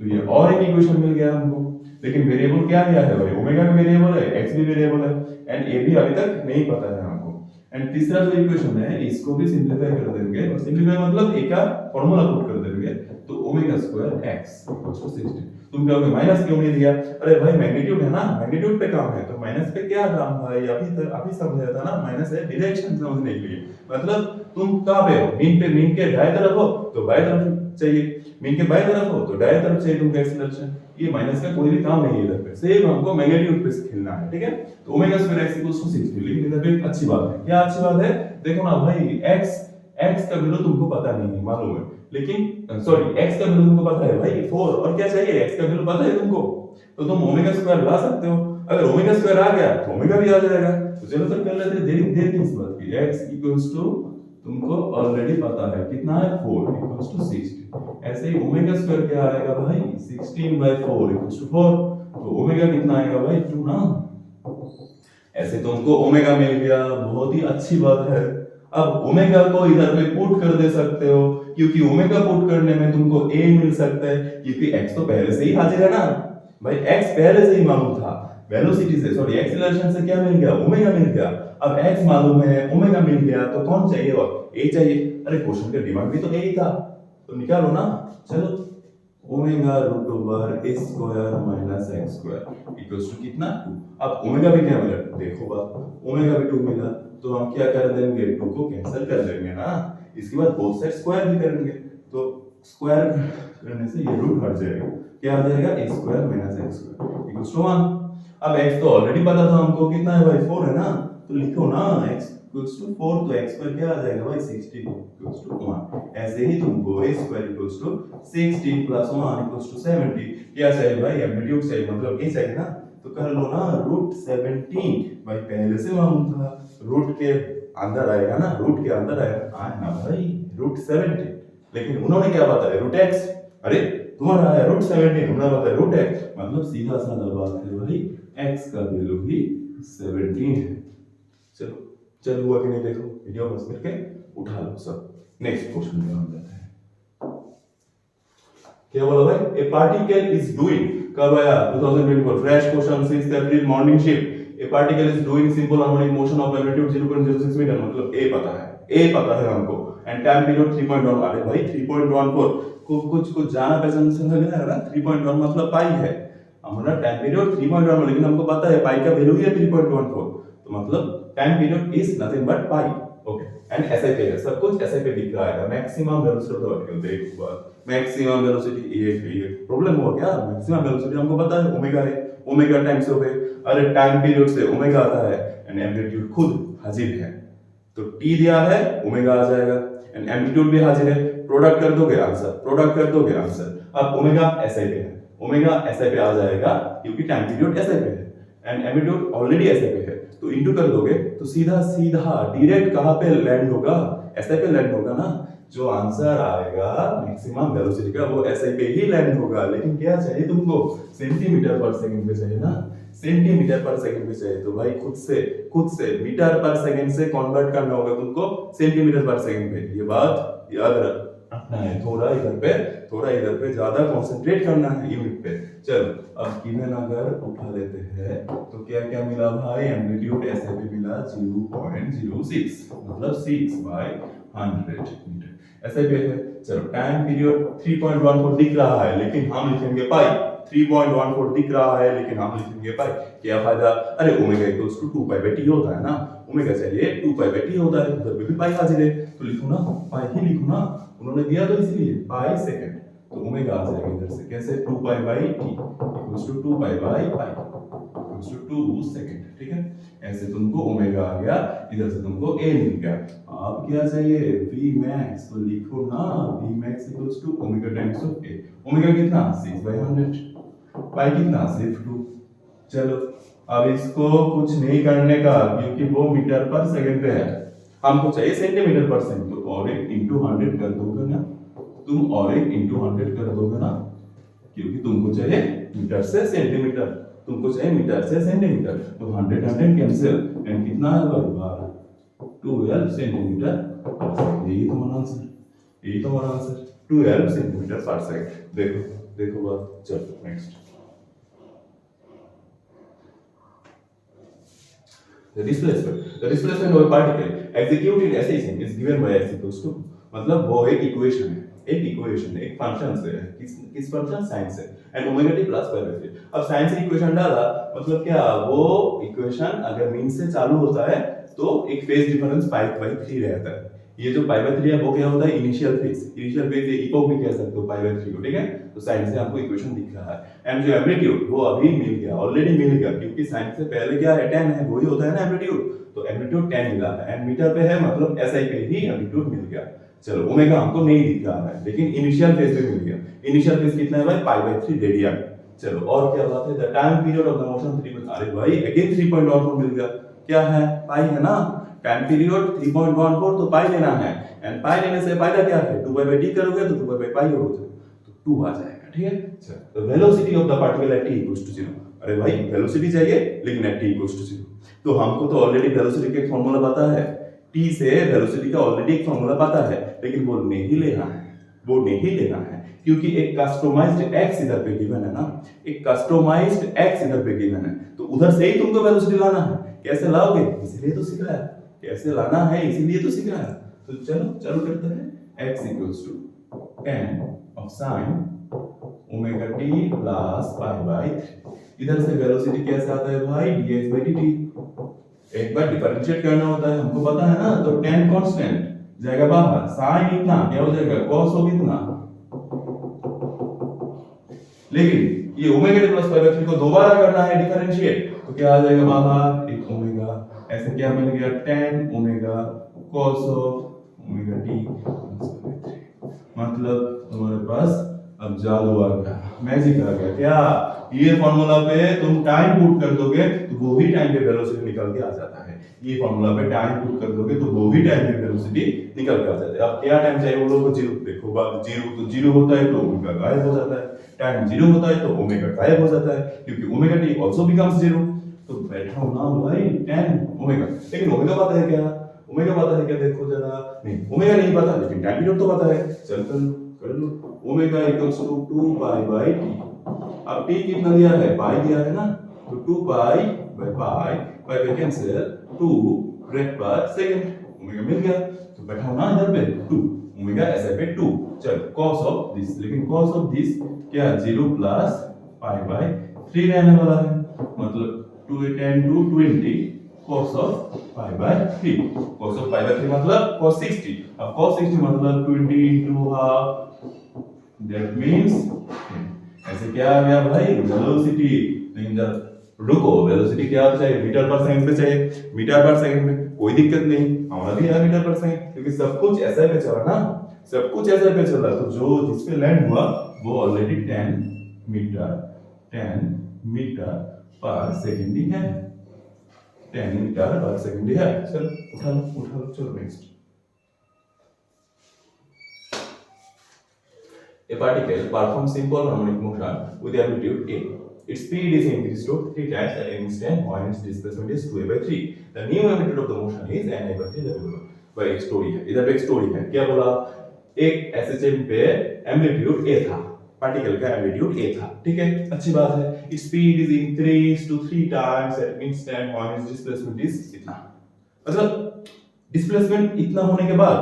तो ये और एक इक्वेशन मिल गया हमको। लेकिन वेरिएबल क्या है भाई, ओमेगा भी वेरिएबल है, x भी वेरिएबल है, एंड a भी अभी तक नहीं पता है हमको। एंड तीसरा जो इक्वेशन है इसको भी सिंपलीफाई कर देंगे, और सिंपलीफाई मतलब a का फार्मूला पुट कर देंगे, तो omega square x equals to 60। तुम कहोगे माइनस क्यों नहीं दिया, अरे भाई मैग्नीट्यूड है ना, मैग्नीट्यूड पे काम है, तो माइनस पे क्या काम भाई, अभी समझाया था ना, माइनस है डायरेक्शन समझने के लिए। मतलब तुम कहां पे हो, मीन के दाएं तरफ हो तो बाएं तरफ चाहिए, मीन के बाएं तरफ हो तो दाएं तरफ चाहिए तुमको एक्सीलरेशन। ये माइनस का कोई भी काम नहीं है इधर पे, सिर्फ हमको मैग्नीट्यूड पे खेलना है, ठीक है। तो omega square x equals to 60, लेकिन इधर पे एक अच्छी बात है, क्या अच्छी बात है, देखो ना भाई, x का वैल्यू तुमको पता नहीं है, मालूम है, लेकिन सॉरी x का वैल्यू तुमको पता है भाई 4, और क्या चाहिए, x का वैल्यू पता है तुमको, तो तुम ओमेगा स्क्वायर ला सकते हो। अगर ओमेगा स्क्वायर आ गया तो ओमेगा भी आ जाएगा। तो चलो फिर कर लेते हैं, देर किस बात की, x इक्वल्स टू तुमको ऑलरेडी पता है कितना है, 4 इक्वल्स टू 60। ऐसे ही ओमेगा स्क्वायर क्या आएगा भाई, 16/4 इक्वल्स टू 4, तो ओमेगा कितना आएगा भाई, 2 ना। ऐसे तुमको ओमेगा मिल गया, बहुत ही अच्छी बात है। अब ओमेगा को इधर पे पुट कर दे सकते हो, क्योंकि ओमेगा पुट करने में तुमको a मिल सकता है, क्योंकि x तो पहले से ही हाजिर है ना भाई, x पहले से ही मालूम था, वेलोसिटी से सॉरी एक्सीलरेशन से क्या मिल गया, ओमेगा मिल गया। अब x मालूम है, ओमेगा मिल गया, तो कौन चाहिए और a चाहिए। अरे क्वेश्चन का डिमांड भी तो a ही था, तो निकालो ना। चलो omega root over a square minus x square equals to कितना, 2। अब ओमेगा भी क्या मिला, देखो बात, ओमेगा भी 2 मिला, तो हम क्या कर देंगे, 2 को कैंसिल कर देंगे ना। इसके बाद बोथ साइड स्क्वायर भी करेंगे, तो स्क्वायर करने से ये रूट हट जाएगा, क्या आ जाएगा, a square minus x square equals to 1। अब x तो ऑलरेडी पता था हमको, कितना है भाई, 4 है ना, तो लिखो ना x इक्वल्स टू 4, तो x पर क्या आ जाएगा भाई, 16 इक्वल्स टू 1। ऐसे ही तुमको a square equals to 16 plus 1 equals to 70 क्या चाहिए भाई, एम्पलीट्यूड चाहिए, मतलब a चाहिए ना, तो कर लो ना, रूट 17 भाई पहले से मालूम था, रूट के अंदर आएगा ना, रूट के अंदर आएगा ना भाई, रूट 70, लेकिन उन्होंने क्या बताया, रूट x। अरे तुम्हारा है रूट 17, उन्होंने बताया रूट x, मतलब सीधा साधा बात है भाई, x का वैल्यू भी 17 है। चलो चल हुआ कि नहीं, देखो वीडियो बस करके उठा लो सब। नेक्स्ट क्वेश्चन में हम जाते हैं, क्या बोला भाई, ए पार्टिकल इज डूइंग, कब आया, 2024 fresh question, 6 April morning shift. A particle is doing simple harmonic motion of amplitude 0.06 metre, मतलब a पता है हमको, एंड टाइम पीरियड 3.1। अरे भाई 3.14 कुछ जाना पहचान से लग रहा है ना, 3.1 मतलब पाई है, हमारा टाइम पीरियड 3.1, लेकिन हमको पता है पाई का वैल्यू है 3.14, तो मतलब time period is nothing but pi. Okay, and SI पे है, सब कुछ एसआई पे दिख रहा है, maximum velocity of the particle. देखो बात, मैक्सिमम वेलोसिटी ये प्रॉब्लम हुआ क्या, मैक्सिमम वेलोसिटी हमको पता है ओमेगा है, ओमेगा टाइम्स ऑफ है, अरे टाइम पीरियड से ओमेगा आता है, एंड एम्पलीट्यूड खुद हाजिर है, तो टी दिया है ओमेगा आ जाएगा, एंड एम्पलीट्यूड भी हाजिर है, प्रोडक्ट कर दोगे आंसर। अब ओमेगा एसआई पे है, ओमेगा एसआई पे आ जाएगा, क्योंकि टाइम पीरियड एसआई पे है, एंड एम्पलीट्यूड ऑलरेडी एसआई पे है, तो इंटू कर दोगे तो सीधा डायरेक्ट कहां पे लैंड होगा, एसआई पे लैंड होगा ना। जो आंसर आएगा मैक्सिमम वेलोसिटी का वो एसआई पे ही लैंड होगा, लेकिन क्या चाहिए तुमको, सेंटीमीटर पर सेकंड पे चाहिए ना, सेंटीमीटर पर सेकंड पे चाहिए, तो भाई खुद से मीटर पर सेकंड से कन्वर्ट करना होगा तुमको सेंटीमीटर पर सेकंड पे। ये बात याद रखना है, थोड़ा इधर पे ज्यादा कंसंट्रेट करना है यूनिट पे। चलो अब गिवन अगर उठा लेते हैं तो क्या मिला भाई, एम्पलीट्यूड ऐसे भी मिला 0.06, मतलब 6/100 मीटर ऐसे भी है। चलो टाइम पीरियड 3.14 दिख रहा है, लेकिन हम लिखेंगे पाई, 3.14 दिख रहा है लेकिन हम लिखेंगे पाई, क्या फायदा, अरे ओमेगा इक्वल्स टू 2π/t होता है ना, ओमेगा चाहिए 2π/t होता है, उधर पे भी पाई हाजिर है, तो लिखो ना, पाई ही लिखो ना, उन्होंने दिया तो इसलिए पाई सेकंड, तो ओमेगा आ जाएगा इधर से, कैसे 2π/t इक्वल्स टू 2π/पाई इक्वल्स टू 2 सेकंड, ठीक है। ऐसे तुमको ओमेगा आ गया, इधर से तुमको a मिल गया। अब क्या चाहिए, v max, तो लिखो ना v max equals to omega times of a, omega कितना 6/100, पाई कितना सिर्फ 2। चलो अब इसको कुछ नहीं करने का, क्योंकि वो मीटर पर सेकंड पे है, हमको चाहिए सेंटीमीटर पर सेकंड, तो और एक इंटू 100 कर दोगे ना, तुम और एक इंटू 100 कर दोगे ना, क्योंकि तुमको चाहिए मीटर से सेंटीमीटर, तुमको चाहिए मीटर से सेंटीमीटर, तो 100 100 कैंसिल, एंड कितना है भाई 12, 12 सेंटीमीटर पर सेकंड। यही तुम्हारा आंसर, यही तुम्हारा आंसर 12 सेंटीमीटर पर सेकंड। देखो देखो बात, चलो next. The displacement of a particle executed as is given by x equals to, मतलब वो एक इक्वेशन है, एक फंक्शन से है, किस फंक्शन साइन से, and omega T plus pi by 3। अब साइन से इक्वेशन डाला, मतलब क्या, वो इक्वेशन अगर मीन से चालू होता है तो एक फेज डिफरेंस पाई बाई 3 रहता है। ये जो पाई बाई 3 है वो क्या होता है, इनिशियल फेज ये इपोक भी कह सकते हो पाई बाई 3 को, ठीक है। तो साइन से आपको इक्वेशन दिख रहा है, एंड जो एम्पलीट्यूड वो अभी मिल गया, ऑलरेडी मिल गया, क्योंकि साइन से पहले क्या है 10 है, वही होता है ना एम्पलीट्यूड, तो एम्पलीट्यूड 10 मिला है, एंड मीटर पे है, मतलब एसआई पे ही एम्पलीट्यूड मिल गया। चलो ओमेगा हमको नहीं दिख रहा है, लेकिन इनिशियल फेज पे मिल गया। इनिशियल फेज कितना है भाई, पाई बाई 3 रेडियन। चलो और क्या बात है, the time period of the motion 3, अरे भाई अगेन 3.14 मिल गया, क्या है, पाई है ना, टाइम पीरियड 3.14, तो पाई लेना है, एंड पाई लेने से फायदा क्या है, 2 पाई बाई टी करोगे तो 2 पाई बाई पाई हो जाएगा, तो 2 आ जाएगा, ठीक है। चलो तो velocity of the particle at t equals to 0, अरे भाई वेलोसिटी चाहिए लेकिन एट t इक्वल्स टू 0, तो हमको तो ऑलरेडी वेलोसिटी का एक फार्मूला पता है, t से वेलोसिटी का ऑलरेडी एक फार्मूला पता है, लेकिन वो नहीं लेना है, वो नहीं लेना है, क्योंकि एक कस्टमाइज्ड x इधर पे गिवन है ना, एक कस्टमाइज्ड x इधर पे गिवन है, तो उधर से ही तुमको वेलोसिटी लाना है। कैसे लाओगे, इसलिए तो सीख रहा है, कैसे लाना है इसीलिए तो सीख रहा है। तो चलो चालू करते हैं, x equals to tan of sin omega t plus pi by 3। इधर से वेलोसिटी कैसे आता है भाई, dx by dt, एक बार डिफरेंशिएट करना होता है, हमको पता है ना, तो tan कांस्टेंट जाएगा बाहर, sin इतना क्या हो जाएगा, cos हो इतना, लेकिन ये omega T plus pi by 3 को दोबारा करना है डिफरेंशिएट, तो क्या आ जाएगा बाहर, एक ओमेगा, ऐसे क्या मिल गया, tan omega cos of omega T plus pi by 3, मतलब तुम्हारे पास अब जादू आ गया, मैजिक आ गया, क्या, ये फार्मूला पे तुम टाइम पुट कर दोगे तो वो ही टाइम पे वेलोसिटी निकल के आ जाता है, ये फार्मूला पे टाइम पुट कर दोगे तो वो ही टाइम पे वेलोसिटी निकल के आ जाता है। अब क्या टाइम चाहिए वो लोग को, जीरो, देखो बात, जीरो तो जीरो होता है तो ओमेगा गायब हो जाता है, टाइम जीरो होता है तो ओमेगा गायब हो जाता है, क्योंकि omega T also becomes zero. तो बैठा हूं ना भाई tan ओमेगा, लेकिन ओमेगा पता है क्या, ओमेगा पता है क्या, देखो जरा, नहीं ओमेगा नहीं पता, लेकिन टाइम पीरियड तो पता है, चल कर लो, omega equals to 2 pi by t. अब t कितना दिया है, पाई दिया है ना, तो 2 pi by pi, pi by cancel, 2 red पर सेकंड, ओमेगा मिल गया, तो बैठा ना इधर पे 2, ओमेगा ऐसे पे 2। चल cos ऑफ दिस, लेकिन cos ऑफ दिस क्या, 0 प्लस पाई बाई 3 रहने वाला है, मतलब 2 10 to 20 cos of pi by 3, cos of pi by 3 मतलब cos 60, अब cos 60 मतलब 20 into half, that means ऐसे क्या आ गया भाई, वेलोसिटी, लेकिन जब रुको, वेलोसिटी क्या चाहिए, मीटर पर सेकंड पे चाहिए, मीटर पर सेकंड में कोई दिक्कत नहीं, हमारा भी है मीटर पर सेकंड, क्योंकि सब कुछ ऐसे पे चला ना, सब कुछ ऐसे पे चला, तो जो जिस पे लैंड हुआ वो ऑलरेडी 10 मीटर पर सेकंड ही है, 10 मीटर पर सेकंड ही है। चलो उठा लो, चलो next. A particle performs simple harmonic motion with the amplitude a. Its speed is increased to 3 times at an instant when its displacement is 2a by 3. The new amplitude of the motion is n a by 3 भाई एक story है, इधर पे एक story है, क्या बोला, एक एसएचएम पे एम्पलीट्यूड a था, पार्टिकल का एम्पलीट्यूड a था, ठीक है, अच्छी बात है, its speed is increased to 3 times at an instant when its displacement is इतना, मतलब डिस्प्लेसमेंट इतना होने के बाद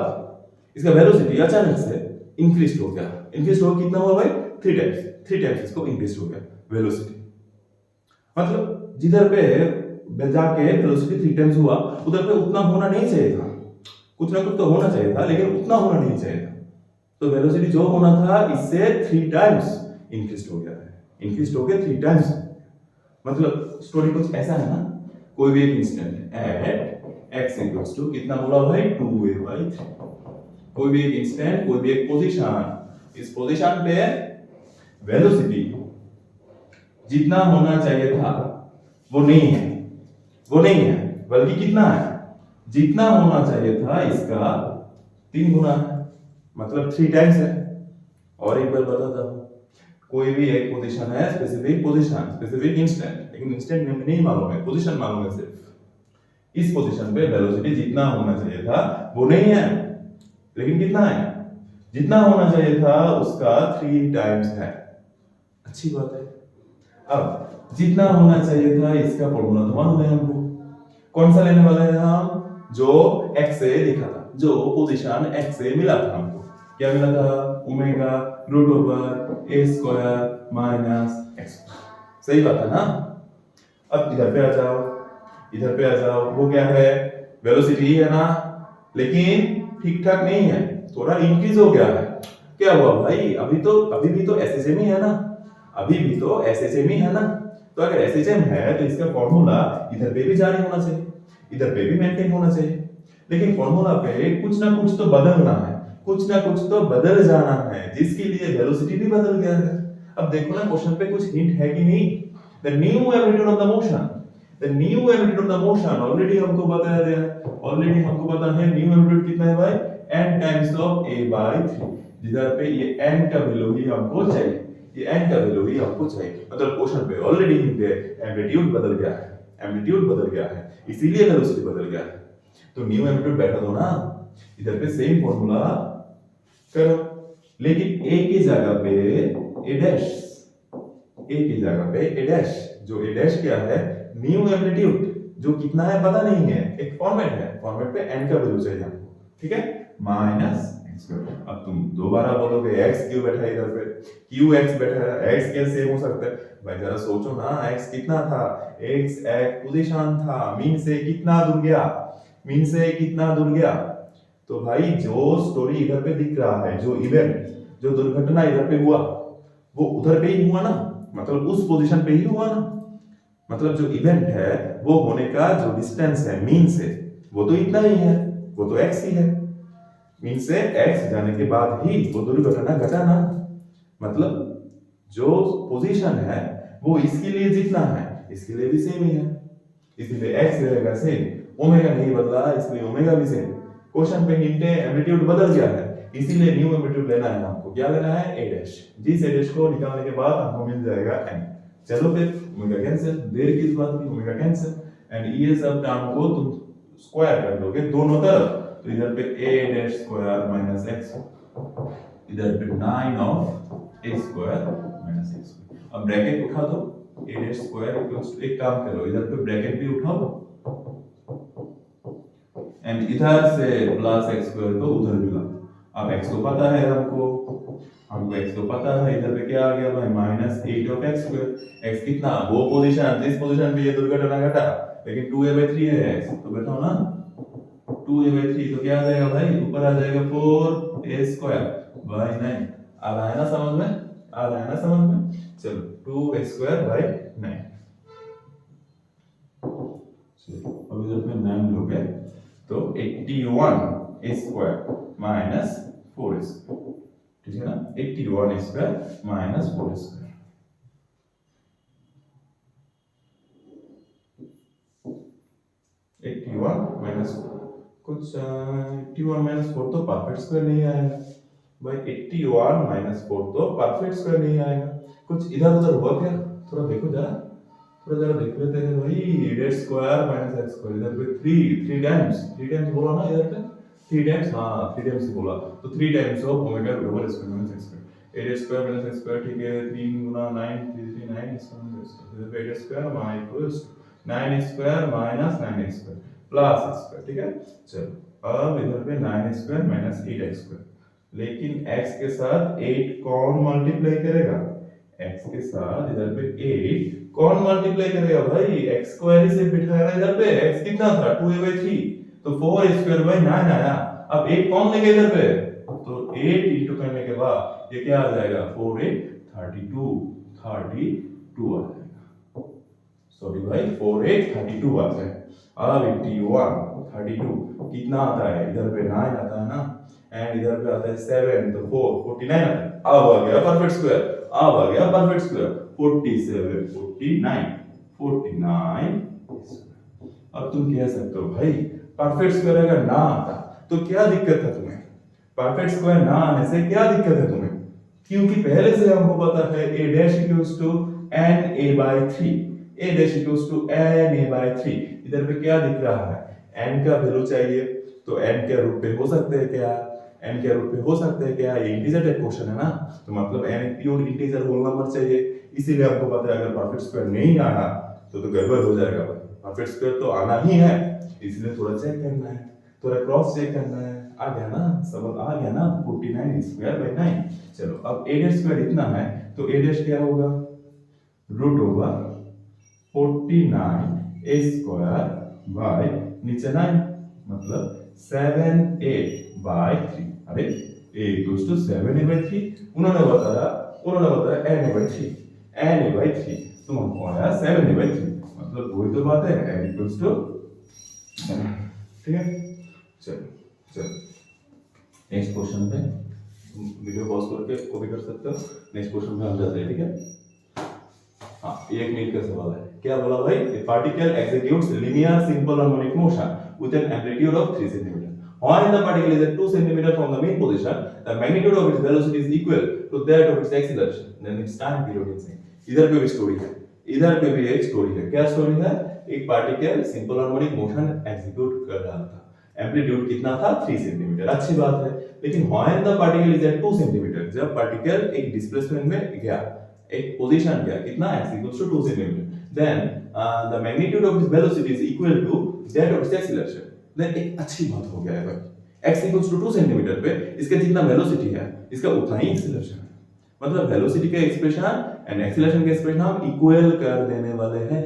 इसका वेलोसिटी अचानक से इंक्रीज हो गया, इंक्रीज हो कितना हुआ भाई, 3 टाइम्स इसको इंक्रीज हो गया वेलोसिटी, मतलब जिधर पे जाके वेलोसिटी 3 टाइम्स हुआ उधर पे उतना होना नहीं चाहिए था, कुछ ना कुछ तो होना चाहिए था, लेकिन उतना होना नहीं चाहिए था, तो वेलोसिटी जो होना था इससे 3 टाइम्स इंक्रीज हो गया है, इंक्रीज हो गया 3 टाइम्स, मतलब स्टोरी कुछ ऐसा है ना, कोई भी एक instant at x equals to कितना बोला भाई, 2a by 3, कोई भी एक इंस्टेंट, कोई भी एक पोजीशन, इस पोजीशन पे वेलोसिटी जितना होना चाहिए था वो नहीं है, बल्कि कितना है, जितना होना चाहिए था इसका 3 गुना है, मतलब 3 टाइम्स है। और एक बार बताता हूँ, कोई भी एक पोजीशन है, स्पेसिफिक पोजीशन, स्पेसिफिक इंस्टेंट, लेकिन इंस्टेंट नहीं मालूम है, पोजीशन मालूम है सिर्फ। इस पोजीशन पे वेलोसिटी जितना होना चाहिए था वो नहीं है, लेकिन कितना है, जितना होना चाहिए था उसका 3 टाइम्स है। अच्छी बात है। अब जितना होना चाहिए था इसका फॉर्मूला तो मालूम है हमको। कौन सा लेने वाले हैं हम, जो x से लिखा था, जो पोजीशन x से मिला था हमको। क्या मिला था, omega root over a square minus x। सही बात है ना। अब इधर पे आ जाओ, इधर पे आ जाओ, वो क्या है, वेलोसिटी है ना, लेकिन ठीक ठाक नहीं है, थोड़ा इंक्रीज हो गया है। क्या हुआ भाई, अभी भी तो एसएचएम ही है ना, अभी भी तो एसएचएम ही है ना। तो अगर एसएचएम है तो इसका फॉर्मूला इधर पे भी जारी होना चाहिए, इधर पे भी मेंटेन होना चाहिए। लेकिन फॉर्मूला पे कुछ ना कुछ तो बदलना है, कुछ ना कुछ तो बदल जाना है, जिसके लिए वेलोसिटी भी बदल गया है। अब देखो ना क्वेश्चन पे कुछ हिंट है कि नहीं। The new amplitude of the motion, the new amplitude of the motion already हमको बताया गया है, ऑलरेडी हमको पता है न्यू एम्पलीट्यूड कितना है भाई, n times of a by 3। जिधर पे ये n का वैल्यू ही हमको चाहिए, ये n का वैल्यू ही हमको चाहिए, मतलब क्वेश्चन पे ऑलरेडी हिंट है, एम्पलीट्यूड बदल गया है, एम्पलीट्यूड बदल गया है, इसीलिए वेलोसिटी बदल गया है। तो न्यू एम्पलीट्यूड बैठा दो ना, इधर पे सेम फॉर्मूला करो, लेकिन a की जगह पे a डैश, a की जगह पे a डैश, जो a डैश क्या है, न्यू एम्पलीट्यूड, जो कितना है पता नहीं है, एक फॉर्मेट है, फॉर्मेट पे n का वैल्यू चाहिए हमको, ठीक है, माइनस x। अब तुम दोबारा बोलोगे x क्यों बैठा है इधर पे, क्यों x बैठा है, x कैसे हो सकता है भाई, जरा सोचो ना, x कितना था, x एक पोजीशन था, मीन से कितना दूर गया, मीन से कितना दूर गया। तो भाई जो स्टोरी इधर पे दिख रहा है, जो इवेंट, जो दुर्घटना इधर पे हुआ, वो उधर पे ही हुआ ना, मतलब उस पोजीशन पे ही हुआ ना, मतलब जो इवेंट है वो होने का जो डिस्टेंस है मीन से, वो तो इतना ही है, वो तो x ही है, मीन से x जाने के बाद ही वो दुर्घटना घटा ना, मतलब जो पोजीशन है वो इसके लिए जितना है इसके लिए भी सेम ही है, इसीलिए x रहेगा सेम, ओमेगा नहीं बदला इसलिए ओमेगा भी सेम। क्वेश्चन पे हिंट है एम्पलीट्यूड बदल गया है, इसीलिए न्यू एम्पलीट्यूड लेना है हमको, क्या लेना है, a डैश। जिस a डैश को निकालने के बाद हमको मिल जाएगा n। चलो फिर ओमेगा कैंसिल, देर किस बात की, ओमेगा कैंसिल, एंड ये सब टर्म को तुम स्क्वायर कर दोगे दोनों तरफ, तो इधर पे a dash square minus x, इधर पे 9 of a square minus x। अब ब्रैकेट उठा दो, a dash square equals to, एक काम करो इधर पे ब्रैकेट भी उठाओ, एंड इधर से प्लस x स्क्वायर को उधर भी लाओ। अब x तो पता है हमको x तो पता है, इधर पे क्या आ गया भाई, minus 8 of x square. x कितना, वो पोजीशन जिस पोजीशन पे ये दुर्घटना घटा, लेकिन 2a/3 है x, तो बैठाओ ना 2a/3, तो क्या आ जाएगा भाई, ऊपर आ जाएगा 4a स्क्वायर बाय 9। आ रहा है ना समझ में, आ रहा है ना समझ में। चलो 2a स्क्वायर बाय 9, चलो अब इधर पे 9 लोगे तो 81 स्क्वायर माइनस 4 स्क्वायर, ठीक है ना, 81 स्क्वायर माइनस 4 स्क्वायर। 81 माइनस कुछ 81 माइनस 4 तो परफेक्ट स्क्वायर नहीं आएगा भाई, 81 माइनस 4 तो परफेक्ट स्क्वायर नहीं आएगा, कुछ इधर उधर हुआ क्या, थोड़ा देखो जरा, थोड़ा जरा देख लेते हैं भाई। a square minus x square, इधर पे 3 टाइम्स बोला ना, इधर पे 3 टाइम्स, हाँ 3 टाइम्स बोला, तो 3 times of omega double square minus x square, a square minus x square, ठीक है, 3 गुना 9 3 9 स्क्वायर, इधर पे a square minus 9 square minus 9 square plus x square, ठीक है। चलो अब इधर पे 9 स्क्वायर माइनस 8 स्क्वायर, लेकिन x के साथ 8 कौन मल्टीप्लाई करेगा, x के साथ इधर पे 8 कौन मल्टीप्लाई करेगा भाई, x स्क्वायर से बिठाया इधर पे, x कितना था 2a/3, तो 4 स्क्वायर बाय 9 आया। अब 8 कौन लेंगे इधर पे, तो 8 इंटू करने के बाद ये क्या आ जाएगा, 4 8 32 आ जाएगा, सॉरी भाई 4 8 32 आ जाएगा। अब 81 32 कितना आता है, इधर पे 9 आता है ना, एंड इधर पे आता है 7, तो 4 49 आता है। अब आ गया परफेक्ट स्क्वायर, अब आ गया परफेक्ट स्क्वायर, 47 49 49। अब तुम कह सकते हो भाई परफेक्ट स्क्वायर अगर ना आता तो क्या दिक्कत है तुम्हें? परफेक्ट स्क्वायर ना आने से क्या दिक्कत है तुम्हें? क्योंकि पहले से हमको पता है a dash equals to n a by 3, a dash equals to n a by 3। इधर पे क्या दिख रहा है? n का वैल्यू चाहिए, तो n के रूट पे हो सकते हैं क्या? n के रूट पे हो सकते हैं क्या? ये इंटीजर टाइप क्वेश्चन है ना, तो मतलब n एक प्योर इंटीजर होल नंबर चाहिए। इसीलिए आपको पता है अगर परफेक्ट स्क्वायर नहीं आना तो गड़बड़ हो जाएगा भाई। परफेक्ट स्क्वायर तो आना ही है, इसलिए थोड़ा चेक करना है, थोड़ा क्रॉस चेक करना है। आ गया ना, सब आ गया ना, 49 स्क्वायर बाय 9। चलो अब a डैश स्क्वायर इतना है तो a डैश क्या होगा? Root over 49 a square by नीचे 9, मतलब 7a by 3। अरे a equals to 7a by 3 उन्होंने बताया n a by 3 तो हमको आया 7a by 3, मतलब वही तो बात है, n equals to 7। ठीक है, चलो नेक्स्ट क्वेश्चन पे वीडियो पॉज करके कॉपी कर सकते हो। नेक्स्ट क्वेश्चन पे हम जाते हैं। ठीक है, हाँ, 1 मिनट का सवाल है। क्या बोला भाई? A particle executes linear simple harmonic motion with an amplitude of 3 cm. When the particle is at 2 cm from the main position, the magnitude of its velocity is equal to that of its acceleration. Then its time period is same. इधर पे भी story है, इधर पे भी एक story है। क्या स्टोरी है? एक particle simple harmonic motion execute कर रहा था, एम्पलीट्यूड कितना था? 3 सेंटीमीटर। अच्छी बात है, लेकिन when the particle is at 2 centimetre, जब पार्टिकल एक डिस्प्लेसमेंट में गया, एक पोजीशन गया, कितना? x equals to 2 cm, then the magnitude of its velocity is equal to that of its acceleration। then एक अच्छी बात हो गया है भाई, x equals to 2 cm पे इसका जितना वेलोसिटी है इसका उतना ही एक्सीलरेशन है, मतलब वेलोसिटी का एक्सप्रेशन एंड एक्सीलरेशन का एक्सप्रेशन हम इक्वल कर देने वाले हैं।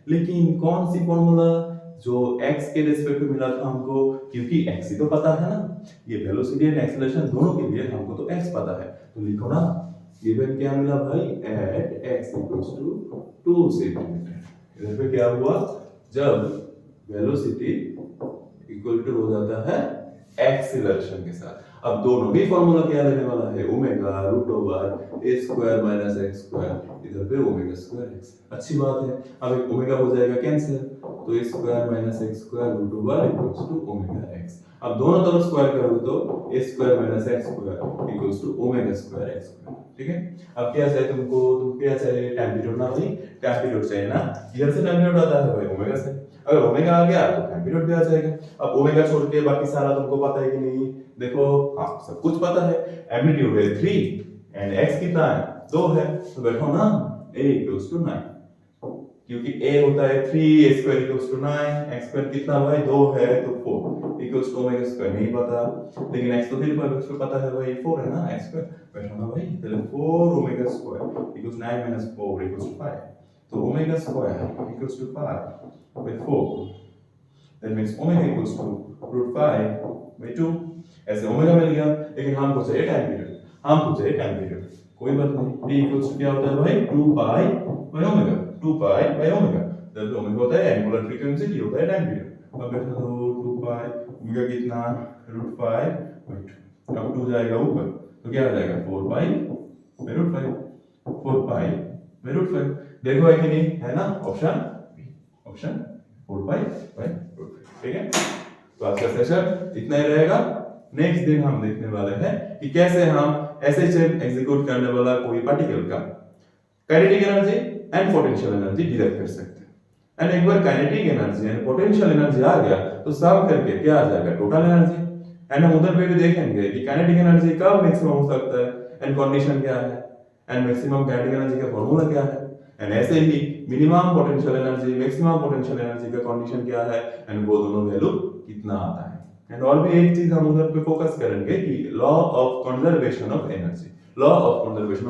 लेकिन कौन सी फॉर्मूला? जो x के रिस्पेक्ट में मिला था हमको, क्योंकि x ही तो पता है ना, ये वेलोसिटी एंड एक्सीलरेशन दोनों के लिए हमको तो x पता है, तो लिखो ना, गिवन क्या मिला भाई? At x equals to 2 centimetre. इधर पे क्या हुआ? जब वेलोसिटी इक्वल टू हो जाता है एक्सीलरेशन के साथ। अब दोनों भी फॉर्मूला क्या लेने वाला है? Omega root over a square minus x square, इधर पे ओमेगा स्क्वायर x। अच्छी बात है, अब एक ओमेगा हो जाएगा कैंसिल, तो a square minus x square root over equals to omega x। अब दोनों तरफ स्क्वायर करोगे तो a square minus x square equals to omega square x square. ठीक है, अब क्या चाहिए तुमको? क्या चाहिए? टाइम पीरियड ना भाई, टाइम पीरियड चाहिए ना, इधर से टाइम पीरियड आता है भाई ओमेगा से, अगर ओमेगा आ गया तो टाइम पीरियड भी आ जाएगा। अब ओमेगा छोड़ के बाकी सारा तुमको पता है कि नहीं? देखो, हाँ, सब कुछ पता है। एम्पलीट्यूड है 3 एंड x कितना है? 2 है, तो बैठो ना, a equals to 9, क्योंकि a होता है 3, a square equals to 9, x square कितना भाई? 2 है, तो 4 इक्वल्स टू ओमेगा स्क्वायर नहीं पता, लेकिन x तो फिर पर पता है भाई, 4 है ना x स्क्वायर, बैठो ना भाई, तो 4 omega square equals 9 minus 4 equals to 5, तो omega square equals to 5 by 4, that means omega equals to root 5 by 2। ऐसे ओमेगा मिल गया, लेकिन हमको चाहिए टाइम पीरियड, कोई बात नहीं। t इक्वल्स टू क्या होता है भाई? 2 pi by omega, 2 pi by omega, जब ओमेगा होता है एंगुलर फ्रीक्वेंसी, t होता है टाइम पीरियड। अब बैठो तो 2 पाई ओमेगा कितना? रूट 5 बाय 2, अब 2 जाएगा ऊपर तो क्या आ जाएगा? 4 pi by root 5, 4 pi by root 5। देखो है कि नहीं? है ना option B, option 4 pi by root 5। ठीक है, तो आज का सेशन इतना ही रहेगा। नेक्स्ट दिन हम देखने वाले हैं कि कैसे हम SHM एग्जीक्यूट करने वाला कोई पार्टिकल का kinetic energy and potential energy derive कर सकते हैं। एंड एक बार kinetic energy and potential energy आ गया तो सम करके क्या आ जाएगा? Total energy. एंड हम उधर पे भी देखेंगे कि काइनेटिक एनर्जी कब मैक्सिमम हो सकता है एंड कंडीशन क्या है, एंड मैक्सिमम काइनेटिक एनर्जी का फॉर्मूला क्या है, एंड ऐसे ही minimum potential energy, maximum potential energy का कंडीशन क्या है, एंड वो दोनों वैल्यू कितना आता है। एंड और भी एक चीज हम उधर पे फोकस करेंगे कि law of conservation of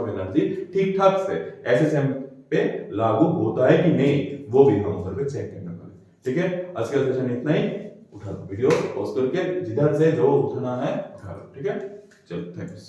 energy ठीक ठाक से SHM पे लागू होता है कि नहीं, वो भी हम उधर पे चेक करने वाले। ठीक है, आज का सेशन इतना ही। उठा लो वीडियो पॉज करके, जिधर से जो उठाना है उठा लो। ठीक है, चलो थैंक्स।